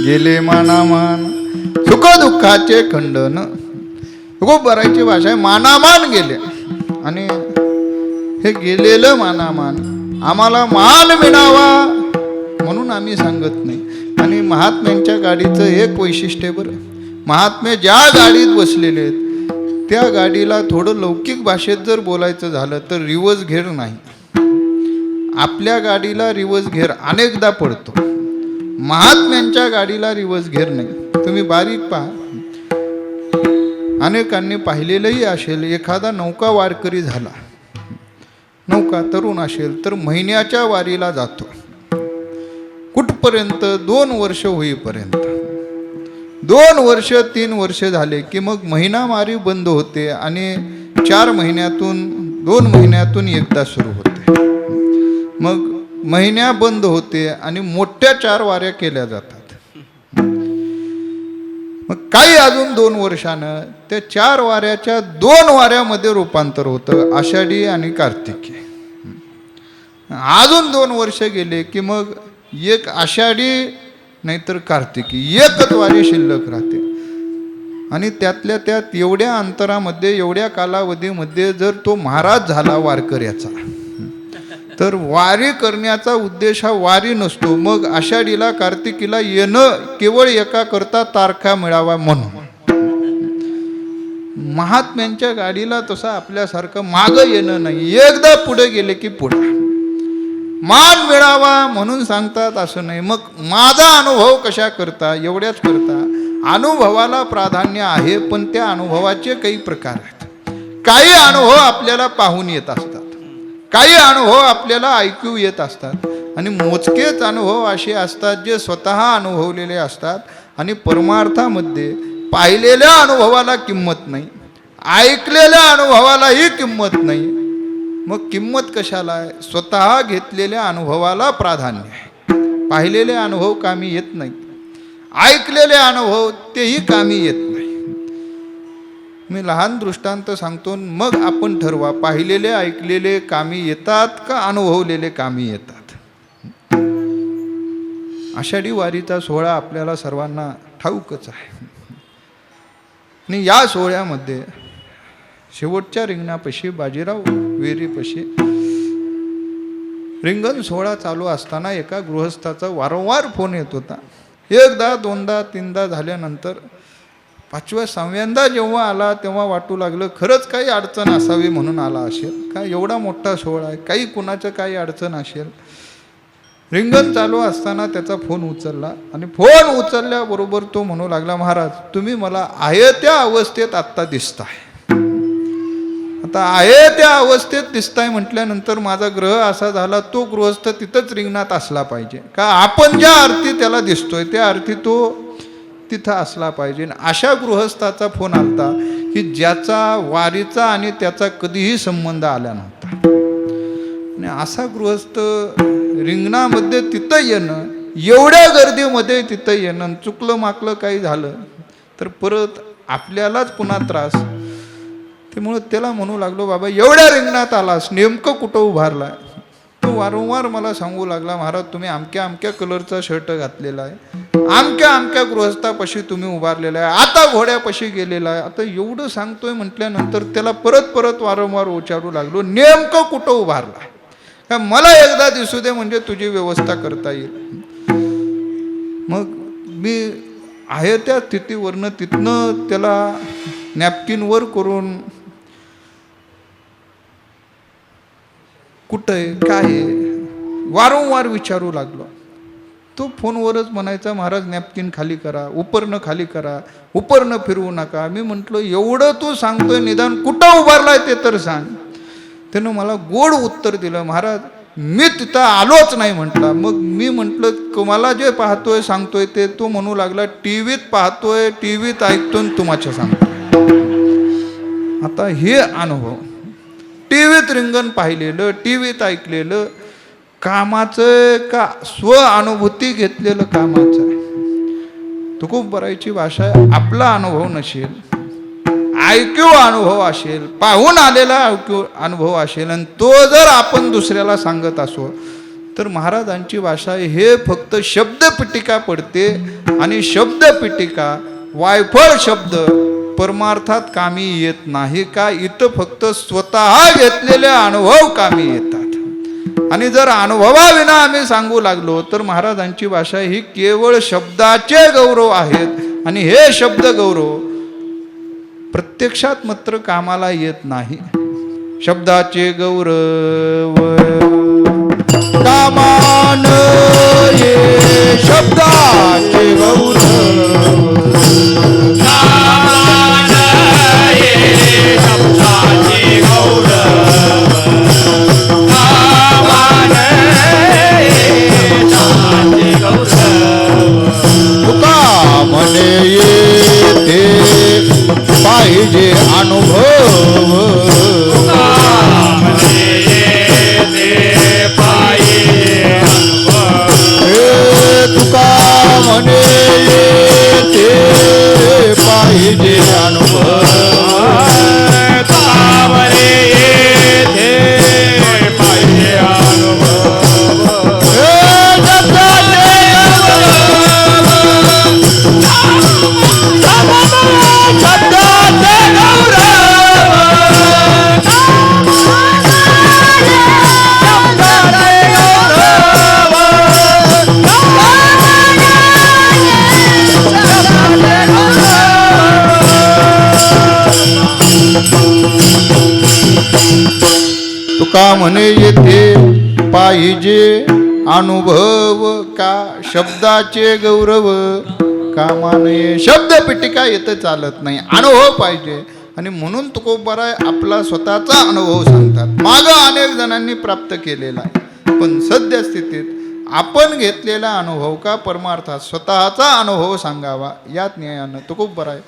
गेले मानामान सुख दुःखाचे खंडन. तुकोबरायांची भाषा आहे, मानामान गेले. आणि हे गेलेलं मानामान आम्हाला मान मिळावा म्हणून आम्ही सांगत नाही. आणि महात्म्यांच्या गाडीचं एक वैशिष्ट्य बरं, महात्मे ज्या गाडीत बसलेले आहेत त्या गाडीला थोडं लौकिक भाषेत जर बोलायचं झालं तर रिवर्स घेर नाही. आपल्या गाडीला रिवर्स घेर अनेकदा पडतो, महात्म्यांच्या गाडीला रिवर्स घेर नाही. तुम्ही बारीक पहा, अनेकांनी पाहिलेलंही असेल, एखादा नौका वारकरी झाला, नौका तरुण असेल तर महिन्याच्या वारीला जातो. कुठपर्यंत? 2 वर्ष होईपर्यंत. 2 वर्ष 3 वर्ष झाले की मग महिना वारी बंद होते आणि 4 महिन्यातून 2 महिन्यातून एकदा सुरू होते. मग महिन्या बंद होते आणि मोठ्या 4 वाऱ्या केल्या जातात. मग काही अजून 2 वर्षानं त्या 4 वाऱ्याच्या 2 वाऱ्यामध्ये रूपांतर होतं, आषाढी आणि कार्तिकी. अजून 2 वर्ष गेले की मग एक आषाढी नाहीतर कार्तिकी, एकच वारी शिल्लक राहते. आणि त्यातल्या त्यात एवढ्या अंतरामध्ये, एवढ्या कालावधीमध्ये जर तो महाराज झाला वारकऱ्याचा, तर वारी करण्याचा उद्देश हा वारी नसतो. मग आषाढीला कार्तिकीला येणं केवळ एका करता तारखा मिळावा म्हणून. महात्म्यांच्या गाडीला तसं आपल्यासारखं मागं येणं नाही. एकदा पुढे गेले की पुढे मान मिळावा म्हणून सांगतात असं नाही. मग माझा अनुभव कशा करता? एवढ्याच करता अनुभवाला प्राधान्य आहे, पण त्या अनुभवाचे काही प्रकार आहेत. काही अनुभव आपल्याला पाहून येत असतात, काही अनुभव आपल्याला ऐकू येत असतात, आणि मोजकेच अनुभव असे असतात जे स्वतः अनुभवलेले असतात. आणि परमार्थामध्ये पाहिलेल्या अनुभवाला किंमत नाही, ऐकलेल्या अनुभवालाही किंमत नाही. मग किंमत कशाला आहे? स्वतः घेतलेल्या अनुभवाला प्राधान्य आहे. पाहिलेले अनुभव कामी येत नाहीत, ऐकलेले अनुभव तेही कामी येत नाही. मी लहान दृष्टांत सांगतो, मग आपण ठरवा पाहिलेले ऐकलेले कामी येतात का अनुभवलेले कामी येतात. आषाढी वारीचा सोहळा आपल्याला सर्वांना ठाऊकच आहे. आणि या सोहळ्यामध्ये शेवटच्या रिंगणापाशी, बाजीराव विहिरीपाशी रिंगण सोहळा चालू असताना एका गृहस्थाचा वारंवार फोन येत होता. एकदा, दोनदा, तीनदा झाल्यानंतर 5व्या 6व्यांदा जेव्हा आला तेव्हा वाटू लागलं खरंच काही अडचण असावी म्हणून आला असेल का. एवढा मोठा सोहळा आहे, काही कुणाचं काही अडचण असेल. रिंगण चालू असताना त्याचा फोन उचलला आणि फोन उचलल्याबरोबर तो म्हणू लागला, महाराज तुम्ही मला आहे त्या अवस्थेत आत्ता दिसताय. आता आहे त्या अवस्थेत दिसताय म्हटल्यानंतर माझा ग्रह असा झाला, तो गृहस्थ तिथंच रिंगणात असला पाहिजे का. आपण ज्या अर्थी त्याला दिसतोय त्या अर्थी तो तिथं असला पाहिजे. अशा गृहस्थाचा फोन आलता की ज्याचा वारीचा आणि त्याचा कधीही संबंध आला नव्हता. आणि असा गृहस्थ रिंगणामध्ये तिथं येणं, एवढ्या गर्दीमध्ये तिथं येणं, चुकलं माकलं काही झालं तर परत आपल्यालाच पुन्हा त्रास. त्यामुळं त्याला म्हणू लागलो, बाबा एवढ्या रिंगणात आलास, नेमकं कुठं उभारला. तो वारंवार मला सांगू लागला, महाराज तुम्ही अमक्या अमक्या कलरचा शर्ट घातलेला आहे, अमक्या अमक्या गृहस्थापाशी तुम्ही उभारलेला आहे, आता घोड्यापाशी गेलेला आहे. आता एवढं सांगतोय म्हटल्यानंतर त्याला परत परत वारंवार विचारू लागलो, नेमकं कुठं उभारला का, मला एकदा दिसू दे म्हणजे तुझी व्यवस्था करता येईल. मग मी आहे त्या स्थितीवरनं तिथनं त्याला नॅपकिनवर करून कुठं आहे काय आहे वारंवार विचारू लागलो. तो फोनवरच म्हणायचा, महाराज नॅपकिन खाली करा, उपरनं खाली करा, उपरनं फिरवू नका. मी म्हटलं एवढं तू सांगतोय, निदान कुठं उभारलाय ते तर सांग. त्यानं मला गोड उत्तर दिलं, महाराज मी तिथं आलोच नाही म्हटला. मग मी म्हटलं मला जे पाहतोय सांगतोय ते. तो म्हणू लागला, टीव्हीत पाहतोय, टीव्हीत ऐकतोय, तुम्हाला सांगतोय. आता हे अनुभव, टीव्हीत रिंगण पाहिलेलं, टीव्हीत ऐकलेलं कामाचं का स्व-अनुभूती घेतलेलं कामाचं. तुकोबरायची भाषा आहे, आपला अनुभव नसेल, ऐक्यू अनुभव असेल, पाहून आलेला ऐक्यू अनुभव असेल, आणि तो जर आपण दुसऱ्याला सांगत असो तर महाराजांची भाषा आहे, हे फक्त शब्दपिटिका पडते. आणि शब्दपिटिका, वायफळ शब्द परमार्थात कामी येत नाही का. इथं फक्त स्वतः घेतलेले अनुभव कामी येतात. आणि जर अनुभवाविना आम्ही सांगू लागलो तर महाराजांची भाषा ही केवळ शब्दाचे गौरव आहेत. आणि हे शब्द गौरव प्रत्यक्षात मात्र कामाला येत नाही. शब्दाचे गौरव कामान ये, शब्दा तुका म्हणे येथे पाहिजे अनुभव का शब्दाचे गौरव कामाने शब्द पिटिका येतं चालत नाही, अनुभव पाहिजे. आणि म्हणून तुकोबाराय आपला स्वतःचा अनुभव सांगतात. मागं अनेक जणांनी प्राप्त केलेला आहे, पण सद्यस्थितीत आपण घेतलेला अनुभव का परमार्थात स्वतःचा अनुभव सांगावा यात न्यायानं तुकोबाराय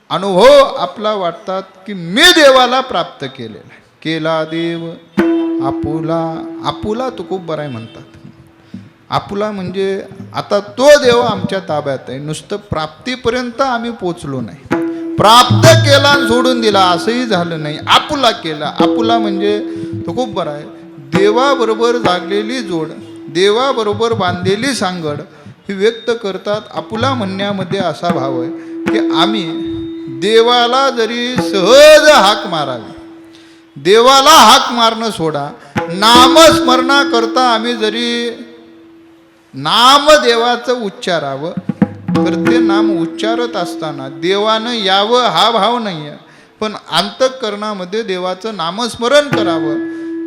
अनुभव आपला वाटतात की मी देवाला प्राप्त केलेला आहे. केला देव आपुला, आपुला तुकोबाराय म्हणतात. आपुला म्हणजे आता तो देव आमच्या ताब्यात आहे, नुसतं प्राप्तीपर्यंत आम्ही पोचलो नाही, प्राप्त केला आणि सोडून दिला असंही झालं नाही, आपुला केला. आपुला म्हणजे तुकोबाराय देवाबरोबर जागलेली जोड, देवाबरोबर बांधलेली सांगड ही व्यक्त करतात. आपुला म्हणण्यामध्ये असा भाव आहे की आम्ही देवाला जरी सहज हाक मारावी, देवाला हाक मारणं सोडा, नामस्मरणा करता आम्ही जरी नामदेवाचं उच्चारावं तर ते नाम उच्चारत असताना देवानं यावं हा भाव नाही आहे, पण अंतःकरणामध्ये देवाचं नामस्मरण करावं,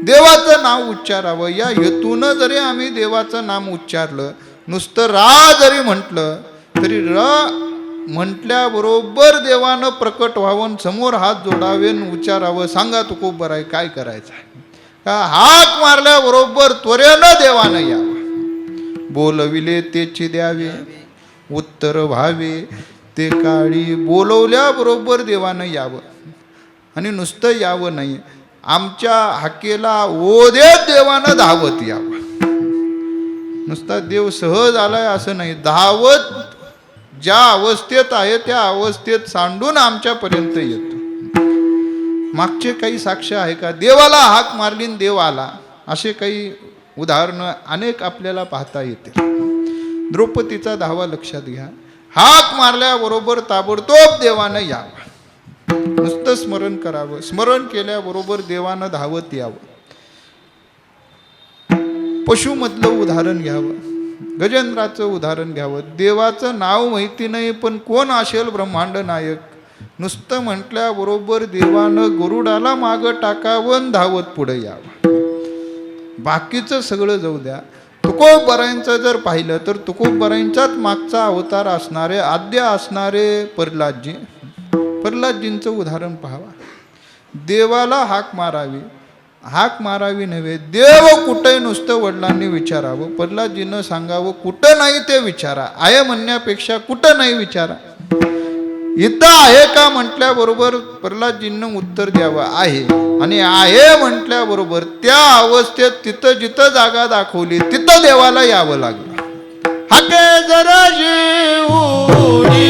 देवाचं नाव उच्चारावं या हेतूनं जरी आम्ही देवाचं नाम उच्चारलं, नुसतं रा जरी म्हटलं तरी र म्हटल्याबरोबर देवानं प्रकट व्हावं, समोर हात जोडावेन उच्चारावं. सांगा तुकोबाराय काय करायचं आहे का? हाक मारल्याबरोबर त्वरेनं देवानं यावं, बोलविले तेची द्यावे, उत्तर व्हावे ते काळी. बोलवल्याबरोबर देवानं यावं आणि नुसतं यावं नाही, आमच्या हाकेला ओदेत देवानं धावत यावं. नुसता देव सहज आलाय असं नाही, धावत ज्या अवस्थेत आहे त्या अवस्थेत सांडून आमच्यापर्यंत येतो. मागचे काही साक्ष आहे का? देवाला हाक मारली देव आला, असे काही उदाहरणं अनेक आपल्याला पाहता येते. द्रौपदीचा धावा लक्षात घ्या, हाक मारल्याबरोबर ताबडतोब देवानं यावं, नुसतं स्मरण करावं, स्मरण केल्याबरोबर देवानं धावत यावं. पशुमधलं उदाहरण घ्यावं, गजेंद्राचं उदाहरण घ्यावं. देवाचं नाव माहिती नाही पण कोण असेल ब्रह्मांड नायक, नुसतं म्हटल्याबरोबर देवानं गरुडाला मागं टाकावं, धावत पुढे यावं. बाकीचं सगळं जाऊ द्या, तुकोबारायांचं जर पाहिलं तर तुकोबारायांच्याच मागचा अवतार असणारे आद्य असणारे प्रल्हादजी, प्रल्हादजींचं उदाहरण पाहावा. देवाला हाक मारावी, हाक मारावी नव्हे, देव कुठे नुसतं वडिलांनी विचारावं, प्रल्हादजीनं सांगावं कुठं नाही ते विचारा, आहे म्हणण्यापेक्षा कुठं नाही विचारा. इथं आहे का म्हटल्याबरोबर प्रल्हादजींनं उत्तर द्यावं आहे, आणि आहे म्हटल्याबरोबर त्या अवस्थेत तिथं जिथं जागा दाखवली तिथं देवाला यावं लागलं. हाके जरा जीवनी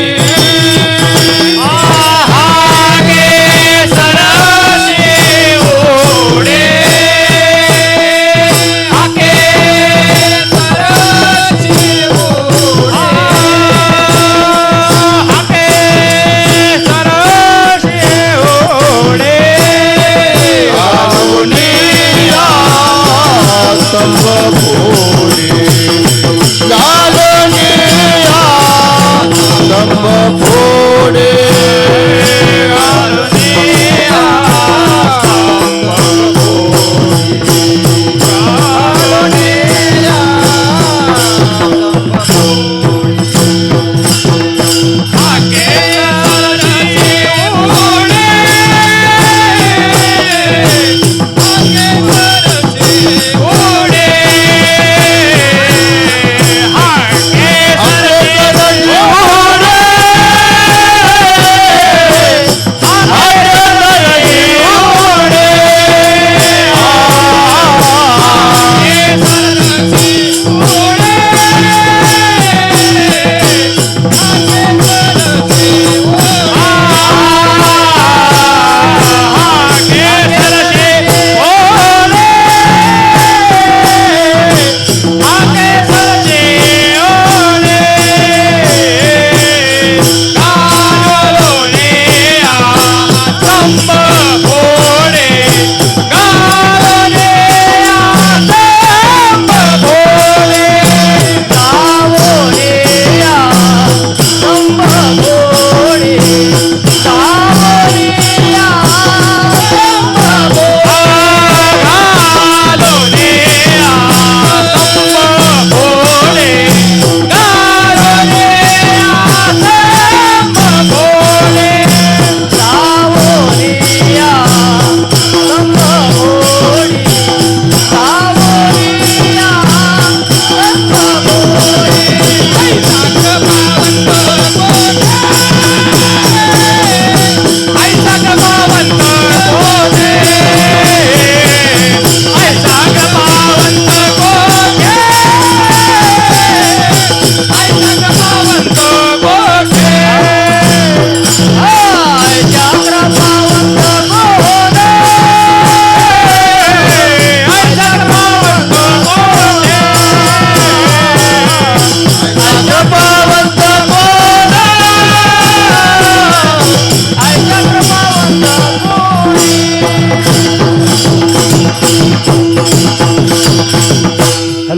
स्तंभ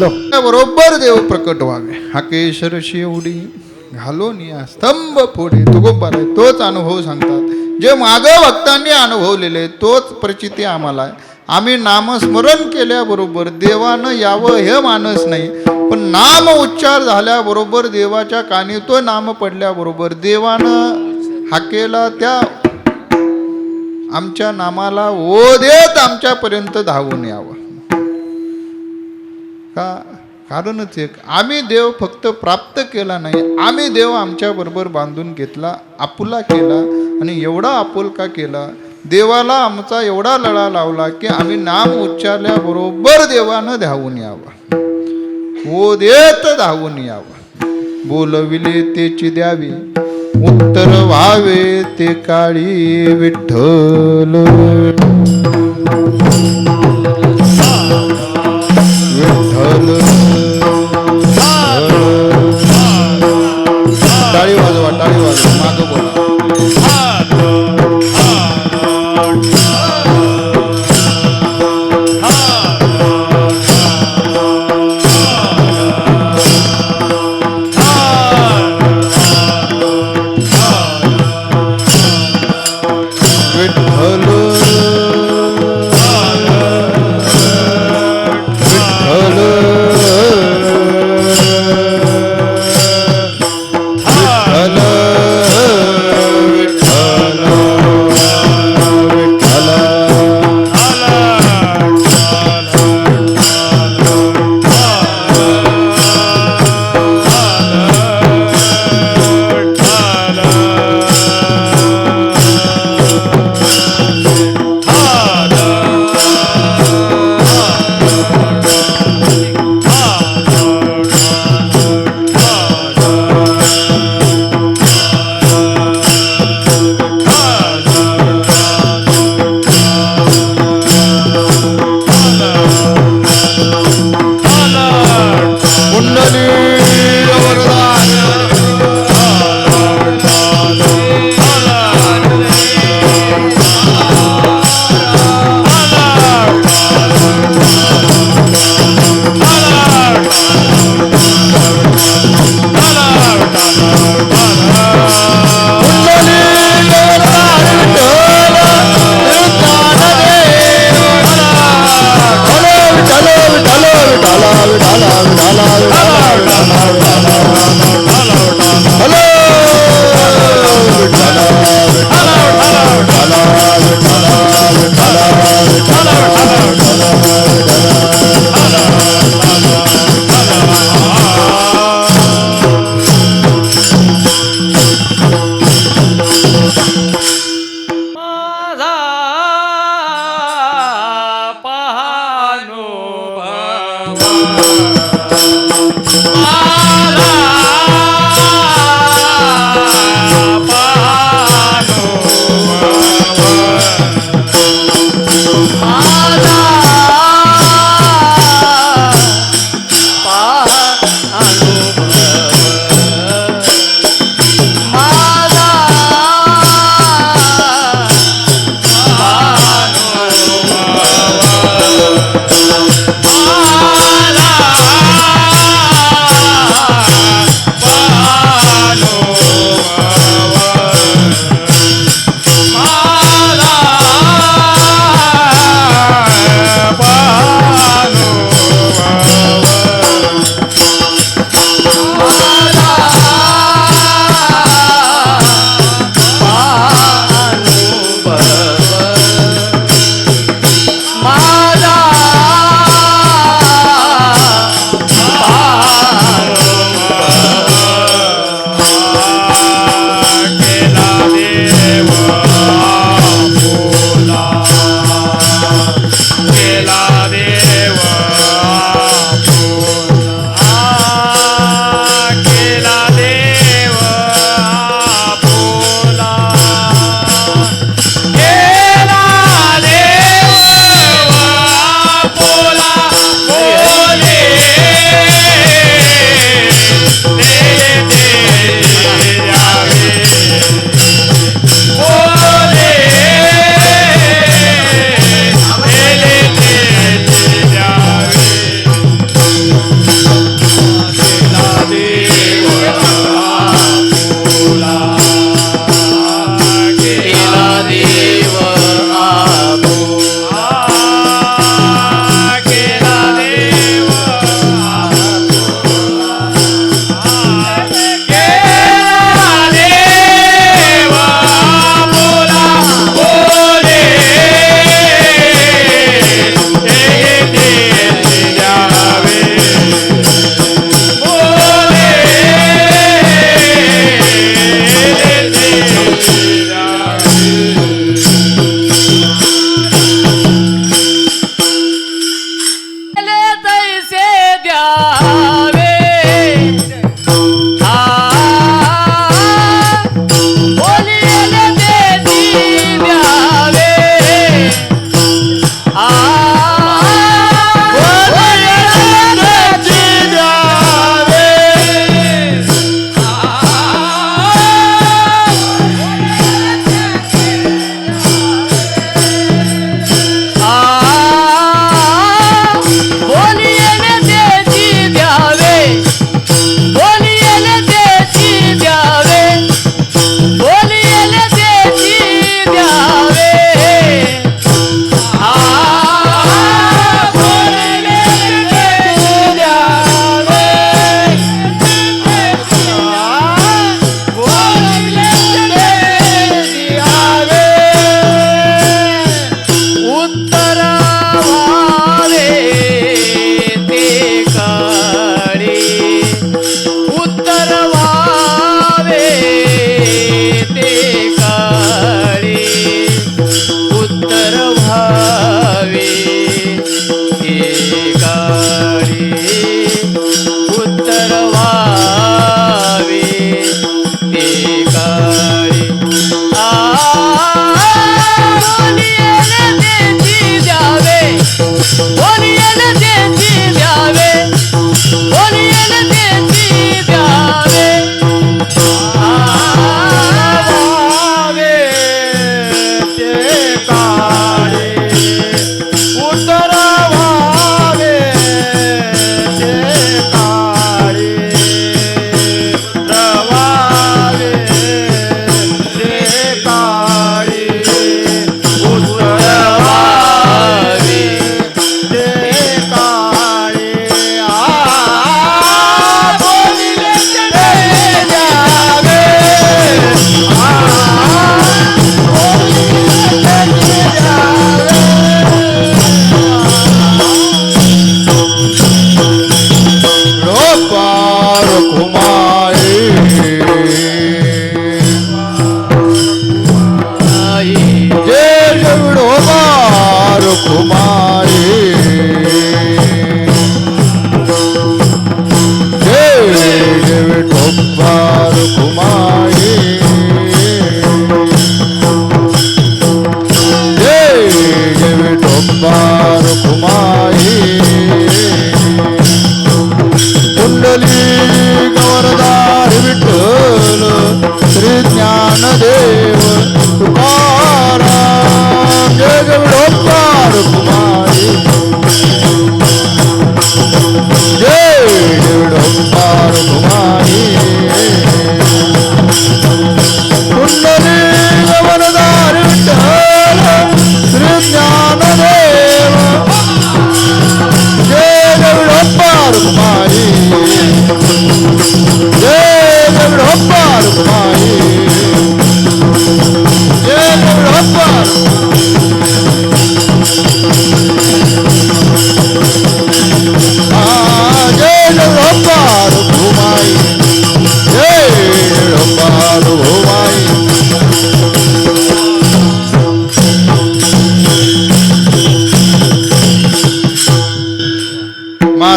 हॅलो. बरोबर देव प्रकट व्हावे. हा केशर शेवडी घालून या स्तंभ पुढे तुकोबार आहे. तोच अनुभव सांगतात. जे मागं भक्तांनी अनुभवलेले तोच प्रचिती आम्हाला आहे. आम्ही नामस्मरण केल्याबरोबर देवानं यावं हे मानस नाही, पण नाम उच्चार झाल्याबरोबर देवाच्या कानी तो नाम पडल्याबरोबर देवानं हाकेला त्या आमच्या नामाला ओ देत आमच्यापर्यंत धावून यावं. का कारणच एक, आम्ही देव फक्त प्राप्त केला नाही, आम्ही देव आमच्याबरोबर बांधून घेतला, आपुला केला. आणि एवढा आपुलका केला, देवाला आमचा एवढा लळा लावला की आम्ही नाम उच्चारल्याबरोबर देवानं धावून यावं, ओ देत धावून यावं. बोलविले तेची द्यावी उत्तर व्हावे ते काळी विठ्ठल. विठ्ठल टाळी वाजवा, टाळी वाजवा, मागं बोला.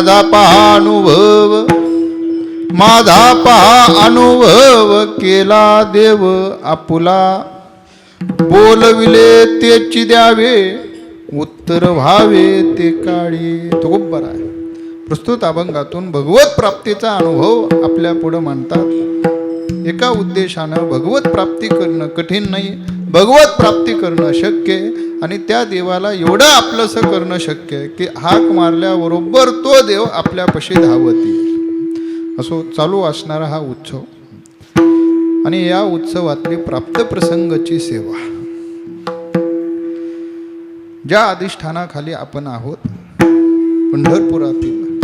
माझा पहा अनुभव, माझा पहा अनुभव, केला देव आपुला, बोलविले तेची द्यावे, उत्तर व्हावे ते काळी. तो खूप बरा आहे. प्रस्तुत अभंगातून भगवत प्राप्तीचा अनुभव आपल्या पुढे मांडतात. एका उद्देशानं भगवत प्राप्ती करणं कठीण नाही, भगवत प्राप्ती करणं शक्य आहे. आणि त्या देवाला एवढं आपलंसं करणं शक्य आहे की हाक मारल्याबरोबर तो देव आपल्यापाशी धावत येईल. असो चालू असणारा हा उत्सव आणि या उत्सवातली प्राप्त प्रसंगाची सेवा. ज्या अधिष्ठानाखाली आपण आहोत, पंढरपुरातील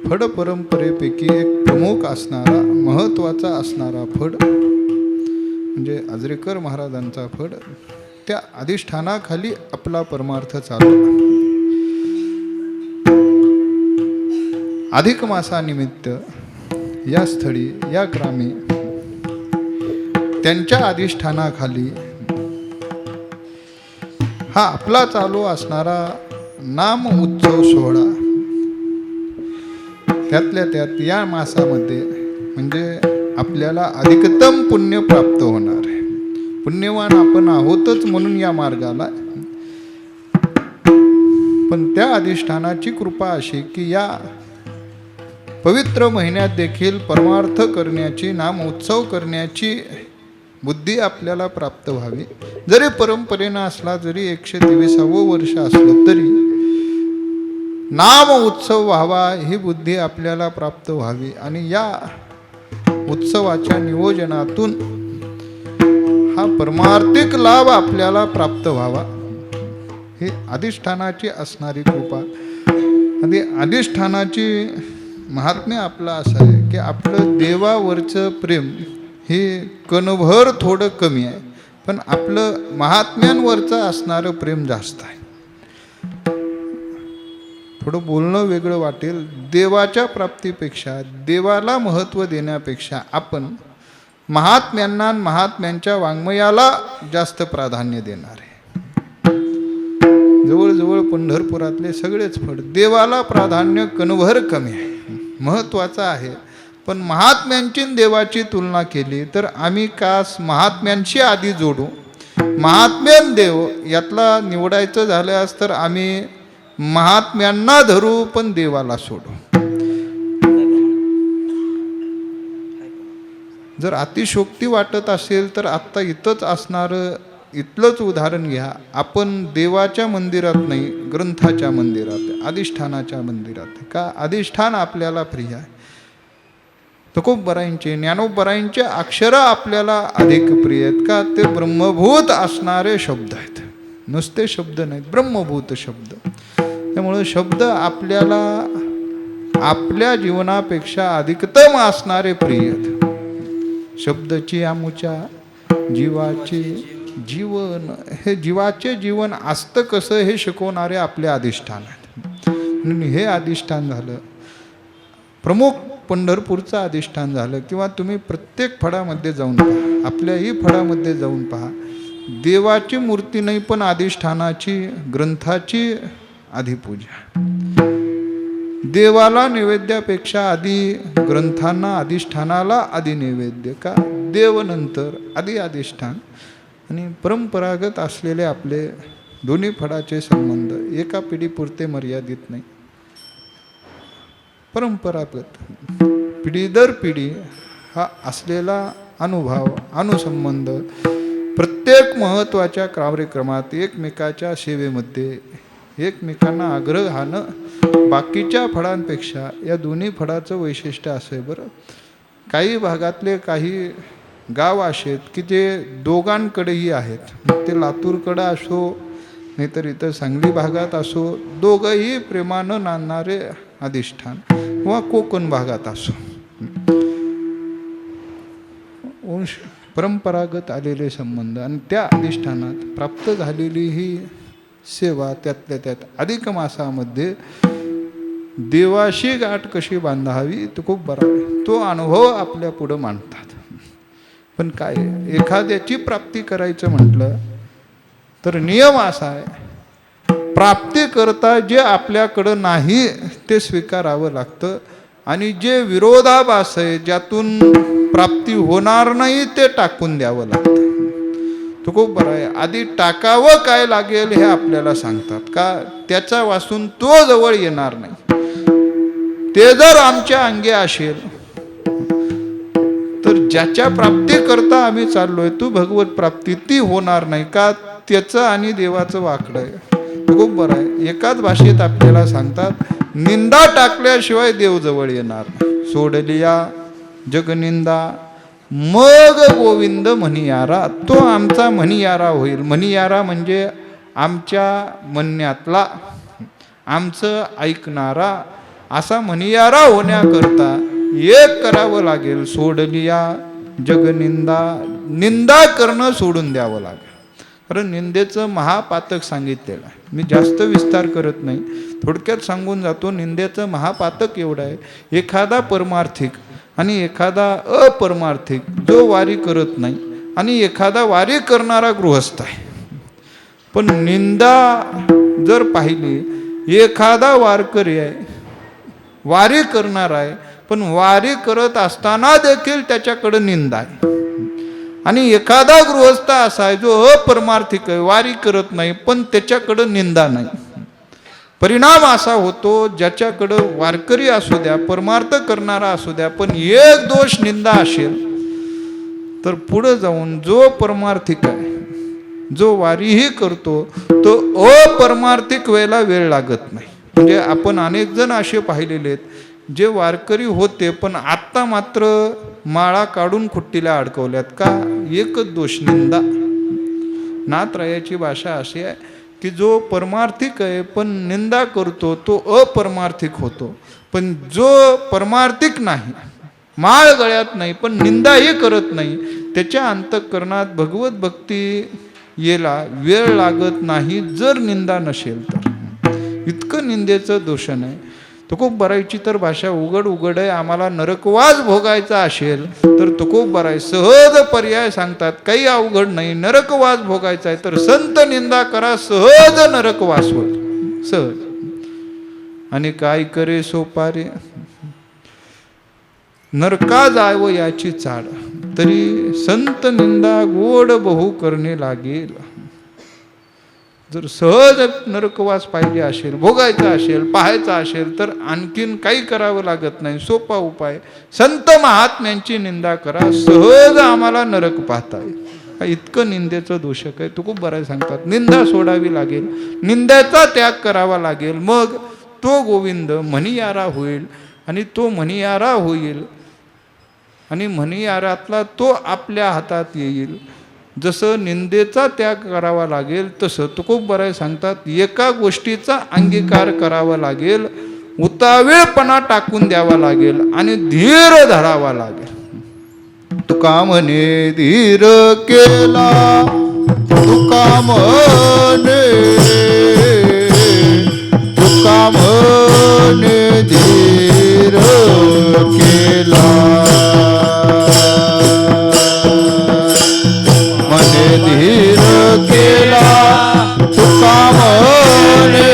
फड परंपरेपैकी एक प्रमुख असणारा, महत्त्वाचा असणारा फड म्हणजे आजरेकर महाराजांचा फड, त्या अधिष्ठानाखाली आपला परमार्थ चालू. अधिक मासानिमित्त या स्थळी, या ग्रामी, त्यांच्या अधिष्ठानाखाली हा आपला चालू असणारा नाम उत्सव सोहळा, त्यातल्या त्यात या मासामध्ये म्हणजे आपल्याला अधिकतम पुण्य प्राप्त होणार आहे. पुण्यवान आपण आहोतच म्हणून या मार्गाला. पण त्या अधिष्ठानाची कृपा अशी की या पवित्र महिन्यात देखील परमार्थ करण्याची, नाम उत्सव करण्याची बुद्धी आपल्याला प्राप्त व्हावी. जरी परंपरेनं असला, जरी 123वं वर्ष असलं तरी नाम उत्सव व्हावा ही बुद्धी आपल्याला प्राप्त व्हावी. आणि या उत्सवाच्या नियोजनातून हा परमार्थिक लाभ आपल्याला प्राप्त व्हावा, ही अधिष्ठानाची असणारी कृपा. आणि अधिष्ठानाची महात्म्य आपलं असं आहे की आपलं देवावरचं प्रेम हे कणभर थोडं कमी आहे, पण आपलं महात्म्यांवरचं असणारं प्रेम जास्त आहे. थोडं बोलणं वेगळं वाटेल. देवाच्या प्राप्तीपेक्षा, देवाला महत्त्व देण्यापेक्षा आपण महात्म्यांना, महात्म्यांच्या वाङ्मयाला जास्त प्राधान्य देणार आहे. जवळजवळ पंढरपुरातले सगळेच फड देवाला प्राधान्य कणभर कमी आहे, महत्त्वाचं आहे. पण महात्म्यांची देवाची तुलना केली तर आम्ही कास महात्म्यांशी आधी जोडू. महात्म्यान देव यातला निवडायचं झाल्यास तर आम्ही महात्म्यांना धरू पण देवाला सोडू. जर अतिशोक्ती वाटत असेल तर आत्ता इथंच असणारं इथलंच उदाहरण घ्या. आपण देवाच्या मंदिरात नाही, ग्रंथाच्या मंदिरात, अधिष्ठानाच्या मंदिरात. का? अधिष्ठान आपल्याला प्रिय आहे. तुकोबरायांचे, ज्ञानोबरायांचे अक्षरं आपल्याला अधिक प्रिय आहेत. का? ते ब्रह्मभूत असणारे शब्द आहेत, नुसते शब्द नाहीत, ब्रह्मभूत शब्द. त्यामुळे शब्द आपल्याला आपल्या जीवनापेक्षा अधिकतम असणारे प्रिय आहेत. शब्दची आमुच्या जीवाचे जीवन, हे जीवाचे जीवन असतं कसं हे शिकवणारे आपले अधिष्ठान आहेत. म्हणून हे अधिष्ठान झालं प्रमुख पंढरपूरचं अधिष्ठान झालं. किंवा तुम्ही प्रत्येक फडामध्ये जाऊन पहा, आपल्याही फडामध्ये जाऊन पहा, देवाची मूर्ती नाही पण अधिष्ठानाची, ग्रंथाची आधिपूजा. देवाला नैवेद्यापेक्षा आधी ग्रंथांना, अधिष्ठानाला आधी नैवेद्य. का? देव नंतर आधी अधिष्ठान. आणि परंपरागत असलेले आपले दोन्ही फडाचे संबंध एका पिढीपुरते मर्यादित नाही, परंपरागत पिढी दर पिढी हा असलेला अनुभव, अनुसंबंध प्रत्येक महत्त्वाच्या कार्यक्रमात एकमेकाच्या सेवेमध्ये एकमेकांना आग्रहानं बाकीच्या फळांपेक्षा या दोन्ही फळाचं वैशिष्ट्य असं आहे. बरं, काही भागातले काही गाव असे आहेत की जे दोघांकडेही आहेत. मग ते लातूरकडं असो नाहीतर इथं सांगली भागात असो, दोघंही प्रेमानं नांदणारे अधिष्ठान. किंवा कोकण भागात असो, वंश परंपरागत आलेले संबंध आणि त्या अधिष्ठानात प्राप्त झालेली ही सेवा, त्यातल्या त्यात अधिक मासामध्ये देवाशी गाठ कशी बांधावी तो खूप बरा आहे. तो अनुभव आपल्या पुढं मांडतात. पण काय, एखाद्याची प्राप्ती करायचं म्हटलं तर नियम असा आहे, प्राप्ती करता जे आपल्याकडं नाही ते स्वीकारावं लागतं आणि जे विरोधाभास आहे ज्यातून प्राप्ती होणार नाही ते टाकून द्यावं लागतं. तो खूप बरं आहे. आधी टाकावं काय लागेल हे आपल्याला सांगतात का त्याचा वाचून तो जवळ येणार नाही. ते जर आमच्या अंगी असेल तर ज्याच्या प्राप्ती करता आम्ही चाललोय तू भगवत प्राप्ती ती होणार नाही का त्याचं आणि देवाचं वाकडं आहे. खूप बरं आहे. एकाच भाषेत आपल्याला सांगतात निंदा टाकल्याशिवाय देव जवळ येणार नाही. सोडलिया जगनिंदा मग गोविंद म्हणियारा तो आमचा म्हणियारा होईल. म्हणियारा म्हणजे आमच्या म्हणण्यातला आमचं ऐकणारा असा म्हणियारा होण्याकरता एक करावं लागेल. सोडलिया जगनिंदा निंदा करणं सोडून द्यावं लागेल. कारण निंदेचं महापातक सांगितलेलं आहे. मी जास्त विस्तार करत नाही थोडक्यात सांगून जातो. निंदेचं महापातक एवढं आहे एखादा परमार्थिक आणि एखादा अपरमार्थिक जो वारी करत नाही आणि एखादा वारी करणारा गृहस्थ आहे. पण निंदा जर पाहिली एखादा वारकरी आहे वारी करणार आहे पण वारी करत असताना देखील त्याच्याकडे निंदा आहे. आणि एखादा गृहस्थ असा आहे जो अपरमार्थिक आहे वारी करत नाही पण त्याच्याकडं निंदा नाही. परिणाम असा होतो ज्याच्याकडं वारकरी असू द्या परमार्थ करणारा असू द्या पण एक दोष निंदा असेल तर पुढे जाऊन जो परमार्थिक आहे जो वारीही करतो तो अपरमार्थिक वेळेला वेळ लागत नाही. म्हणजे आपण अनेक जण असे पाहिलेले आहेत जे वारकरी होते पण आत्ता मात्र माळा काढून खुट्टीला अडकवल्यात का एकच दोष निंदा. नाथरायाची भाषा अशी आहे की जो परमार्थिक आहे पण निंदा करतो तो अपरमार्थिक होतो. पण जो परमार्थिक नाही माळ गळ्यात नाही पण निंदाही करत नाही त्याच्या अंतःकरणात भगवत भक्ती येला वेळ लागत नाही जर निंदा नसेल तर. इतकं निंदेचं दूषण आहे. तुकोबरायची तर भाषा उघड आहे. आम्हाला नरकवास भोगायचा असेल तर तुकोबराय सहज पर्याय सांगतात काही अवघड नाही. नरकवास भोगायचा आहे तर संत निंदा करा सहज नरकवास होईल सहज. आणि काय करे सोपारे नरका जाव याची चाड तरी संत निंदा गोड बहु करणे लागेल. जर सहज नरकवास पाहिजे असेल भोगायचा असेल पाहायचा असेल तर आणखीन काही करावं लागत नाही. सोपा उपाय संत महात्म्यांची निंदा करा सहज आम्हाला नरक पाहता येईल. इतकं निंदेचं दूषक आहे. तू खूप बरं सांगतात निंदा सोडावी लागेल निंद्याचा त्याग करावा लागेल मग तो गोविंद म्हणियारा होईल. आणि तो म्हणियारा होईल आणि म्हणियारातला तो आपल्या हातात येईल. जसं निंदेचा त्याग करावा लागेल तसं तुकोबराय सांगतात एका गोष्टीचा अंगीकार करावा लागेल उतावीळपणा टाकून द्यावा लागेल आणि धीर धरावा लागेल. तुका म्हणे धीर केला तुका म्हणे धीर केला धीर केला तुका म्हणे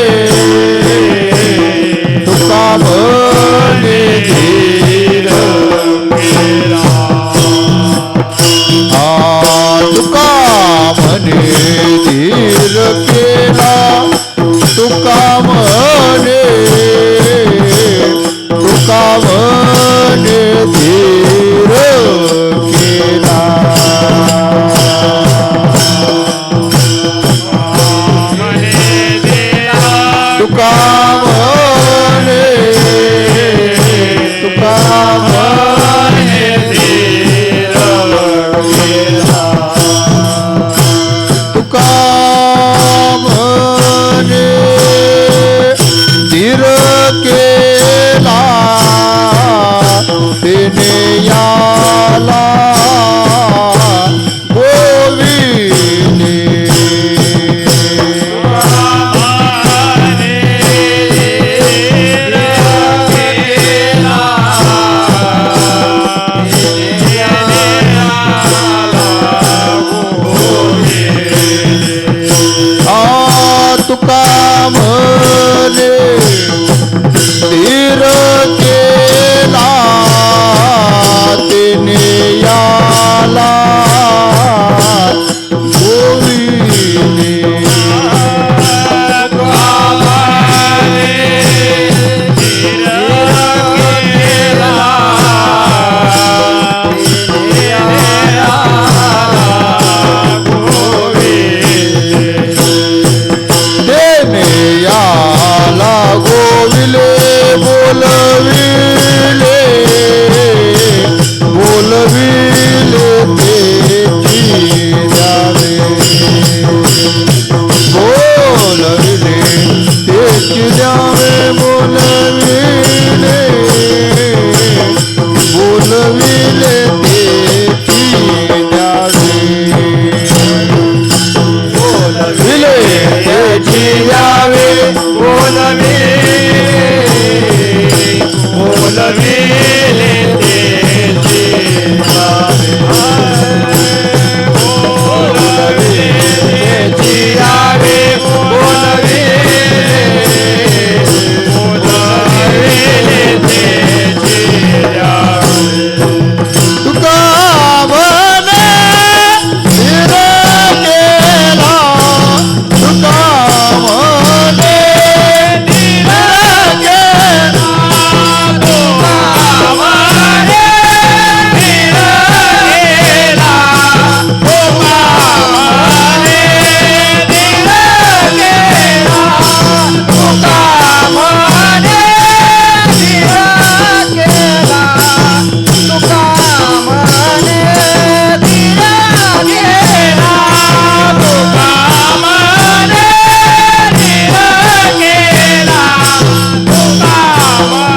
धीर केला. तुका म्हणे धीर केला तुका म्हणे धीर बोलविले तेची द्यावे बोलविले तेची द्यावे बोलविले तेची द्यावे बोलविले तेची द्यावे तुका म्हणे धीर केला तुका म्हणे धीर केला तुका म्हणे धीर केला तुका म्हणे धीर केला तुका म्हणे धीर केला तुका म्हणे धीर केला तुका म्हणे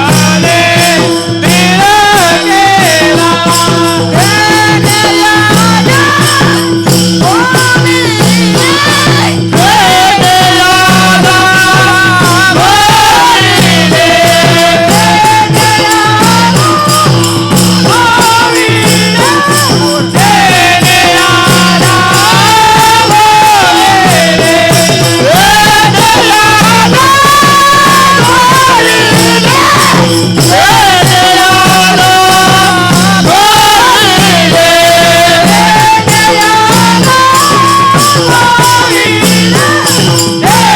धीर केला तुका म्हणे धीर केला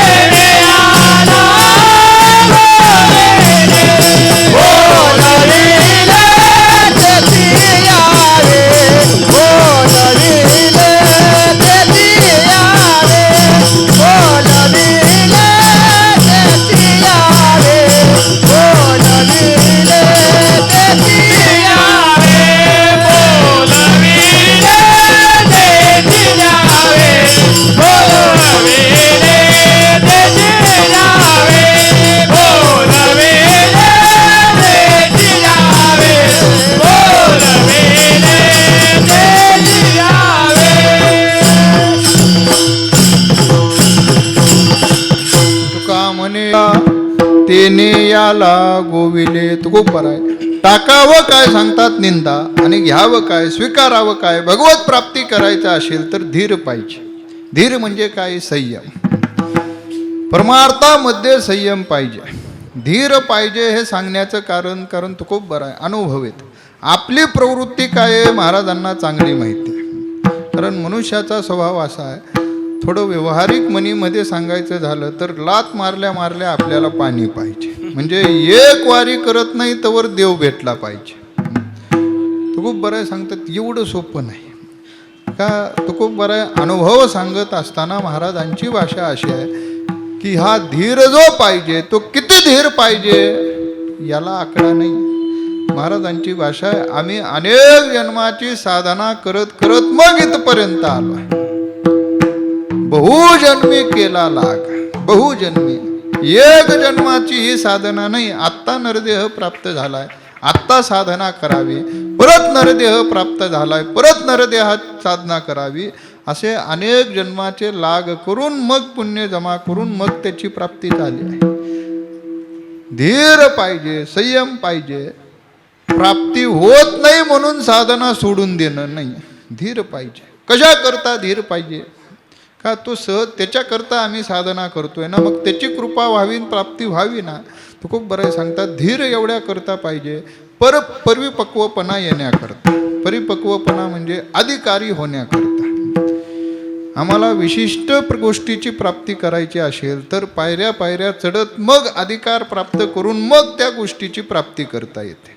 तेने याला गोविले. तो खूप बरं आहे. टाकावं काय सांगतात निंदा आणि घ्यावं काय स्वीकारावं काय. भगवत प्राप्ती करायचं असेल तर धीर पाहिजे. धीर म्हणजे काय? संयम. परमार्थामध्ये संयम पाहिजे. धीर पाहिजे हे सांगण्याचं कारण तो खूप बरं आहे. अनुभवित आपली प्रवृत्ती काय आहे महाराजांना चांगली माहिती आहे. कारण मनुष्याचा स्वभाव असा आहे, थोडं व्यवहारिक मनीमध्ये सांगायचं झालं तर लात मारल्या मारल्या आपल्याला पाणी पाहिजे. म्हणजे एक वारी करत नाही तर देव भेटला पाहिजे. तो खूप बरं आहे सांगतात. एवढं सोपं नाही का. तो खूप बरं आहे. अनुभव सांगत असताना महाराजांची भाषा अशी आहे की हा धीर जो पाहिजे तो किती धीर पाहिजे याला आकडा नाही. महाराजांची भाषा आहे, आम्ही अनेक जन्माची साधना करत करत मग इथपर्यंत आलो. बहुजन्मी केला लाग. बहुजन्मी एक जन्माची ही साधना नाही. आत्ता नरदेह प्राप्त झालाय, आत्ता साधना करावी. परत नरदेह प्राप्त झालाय, परत नरदेहात साधना करावी. असे अनेक जन्माचे लाग करून मग पुण्य जमा करून मग त्याची प्राप्ती झाली आहे. धीर पाहिजे, संयम पाहिजे. प्राप्ती होत नाही म्हणून साधना सोडून देणं नाही. धीर पाहिजे. कशा करता धीर पाहिजे का. तो सहज त्याच्याकरता आम्ही साधना करतोय ना, मग त्याची कृपा व्हावी प्राप्ती व्हावी ना. तो खूप बरं सांगतात. धीर एवढ्या करता पाहिजे परिपक्वपणा येण्याकरता. परिपक्वपणा म्हणजे अधिकारी होण्याकरता. आम्हाला विशिष्ट गोष्टीची प्राप्ती करायची असेल तर पायऱ्या पायऱ्या चढत मग अधिकार प्राप्त करून मग त्या गोष्टीची प्राप्ती करता येते.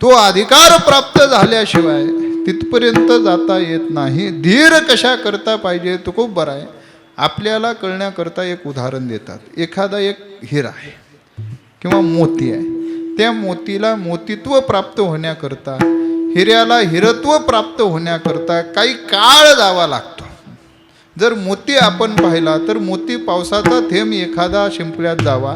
तो अधिकार प्राप्त झाल्याशिवाय तिथपर्यंत जाता येत नाही. धीर कशा करता पाहिजे तो खूप बरं आहे. आपल्याला कळण्याकरता एक उदाहरण देतात. एखादा एक हिरा आहे किंवा मोती आहे. त्या मोतीला मोतीत्व प्राप्त होण्याकरता, हिऱ्याला हिरत्व प्राप्त होण्याकरता काही काळ जावा लागतो. जर मोती आपण पाहिला तर मोती पावसाचा थेंब एखादा शिंपल्यात जावा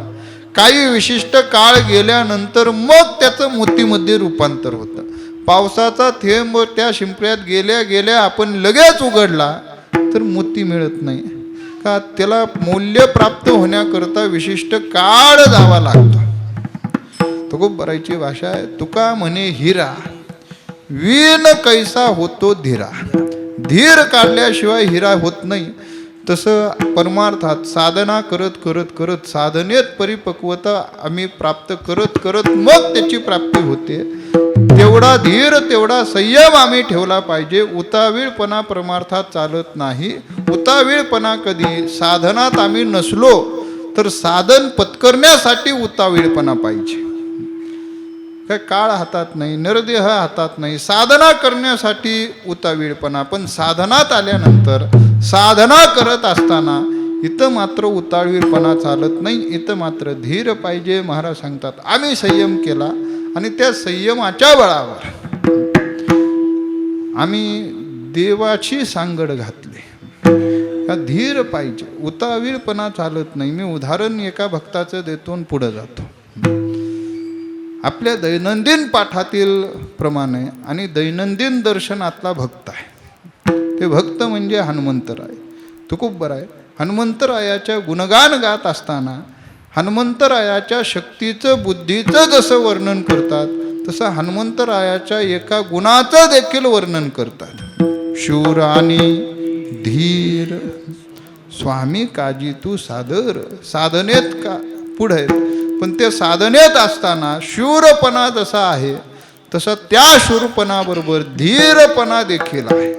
काही विशिष्ट काळ गेल्यानंतर मग त्याचं मोतीमध्ये रूपांतर होतं. पावसाचा थेंब त्या शिंपल्यात गेल्या गेल्या आपण लगेच उघडला तर मोती मिळत नाही का, त्याला मूल्य प्राप्त होण्याकरता विशिष्ट काळ जावा लागतो. तुकोबरायची भाषा आहे, तुका म्हणे हिरा विण कैसा होतो धीरा. धीर काढल्याशिवाय हिरा होत नाही. तसं परमार्थात साधना करत करत करत साधनेत परिपक्वता आम्ही प्राप्त करत करत मग त्याची प्राप्ती होते. तेवढा धीर तेवढा संयम आम्ही ठेवला पाहिजे. उतावीळपणा परमार्थात चालत नाही. उतावीळपणा कधी साधनात आम्ही नसलो तर साधन पत्करण्यासाठी उतावीळपणा पाहिजे. काय काळ हातात नाही, नरदेह हातात नाही, साधना करण्यासाठी उतावीळपणा. पण साधनात आल्यानंतर साधना करत असताना इथं मात्र उतावीळपणा चालत नाही, इथं मात्र धीर पाहिजे. महाराज सांगतात आम्ही संयम केला आणि त्या संयमाच्या बळावर आम्ही देवाची सांगड घातली. का धीर पाहिजे, उतावीळपणा चालत नाही. मी उदाहरण एका भक्ताचं देतो आणि पुढं जातो. आपल्या दैनंदिन पाठातील प्रमाणे आणि दैनंदिन दर्शनातला भक्त आहे. ते भक्त म्हणजे हनुमंतराय. तुकोबराय हनुमंतरायाच्या गुणगान गात असताना हनुमंतरायाच्या शक्तीचं बुद्धीचं जसं वर्णन करतात तसं हनुमंतरायाच्या एका गुणाचं देखील वर्णन करतात. शूर आणि धीर स्वामी काजी तू सादर. साधनेत का पुढे, पण ते साधनेत असताना शूरपणा जसा आहे तसा त्या शूरपणाबरोबर धीरपणा देखील आहे,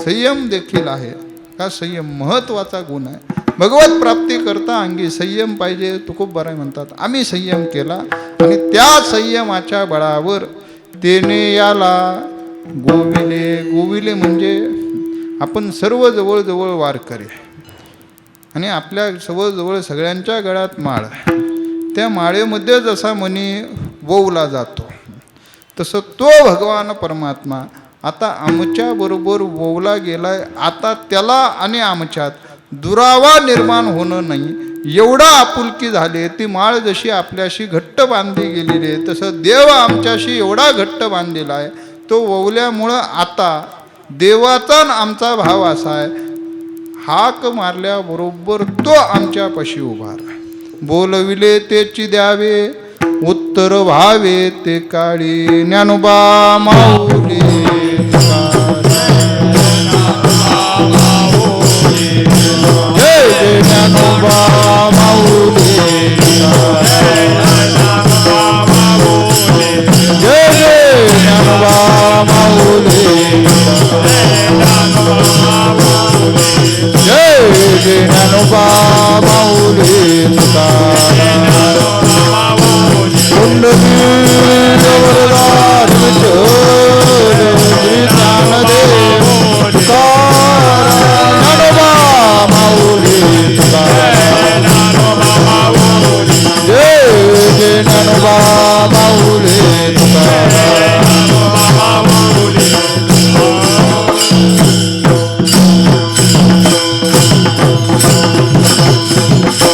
संयम देखील आहे. का संयम महत्वाचा गुण आहे. भगवत प्राप्ती करता अंगी संयम पाहिजे. तुकोबराय म्हणतात आम्ही संयम केला आणि त्या संयमाच्या बळावर तेने याला गोविले. गोविले म्हणजे आपण सर्व जवळजवळ वारकरी आहे आणि आपल्या जवळजवळ सगळ्यांच्या गळ्यात माळ आहे. त्या माळेमध्ये जसा मणी वोवला जातो तसं तो भगवान परमात्मा आता आमच्या बरोबर वोवला गेलाय. आता त्याला आणि आमच्यात दुरावा निर्माण होणं नाही एवढा आपुलकी झाली. ती माळ जशी आपल्याशी घट्ट बांधली गेलेली आहे तसं देव आमच्याशी एवढा घट्ट बांधलेला आहे. तो वोवल्यामुळं आता देवाचा आमचा भाव असा आहे, हाक मारल्याबरोबर तो आमच्यापाशी उभा राहा. बोलविले तेची द्यावे उत्तर व्हावे ते काळी. ज्ञानोबा माऊली जय जय ज्ञानोबा माऊली जय जय ज्ञानोबा माऊली जय जय ज्ञानोबा माऊली कुंडली जवळदार विठ्ठल ज्ञानदेव ज्ञानोबा माऊली जय जय ज्ञानोबा माऊली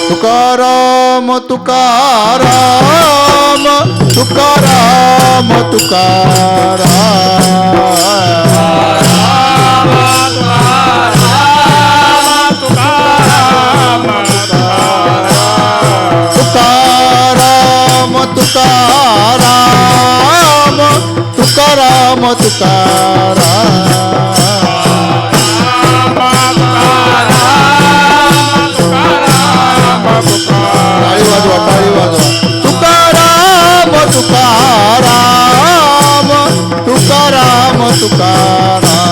तुकाराम तुकाराम तुकाराम तुकाराम तुकाराम तुकाराम टाळी वाजवा टाळी वाजवा. तुकाराम तुकाराम तुकाराम तुकाराम तुकाराम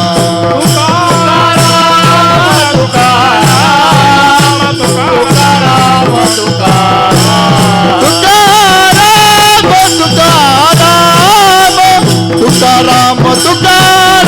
तुकाराम तुकाराम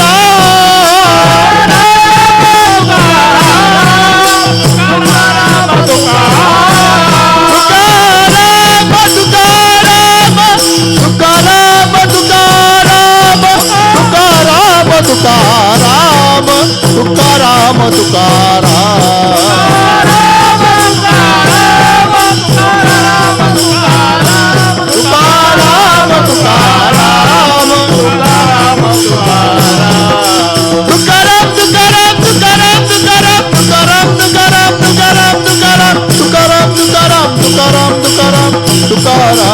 तुकाराम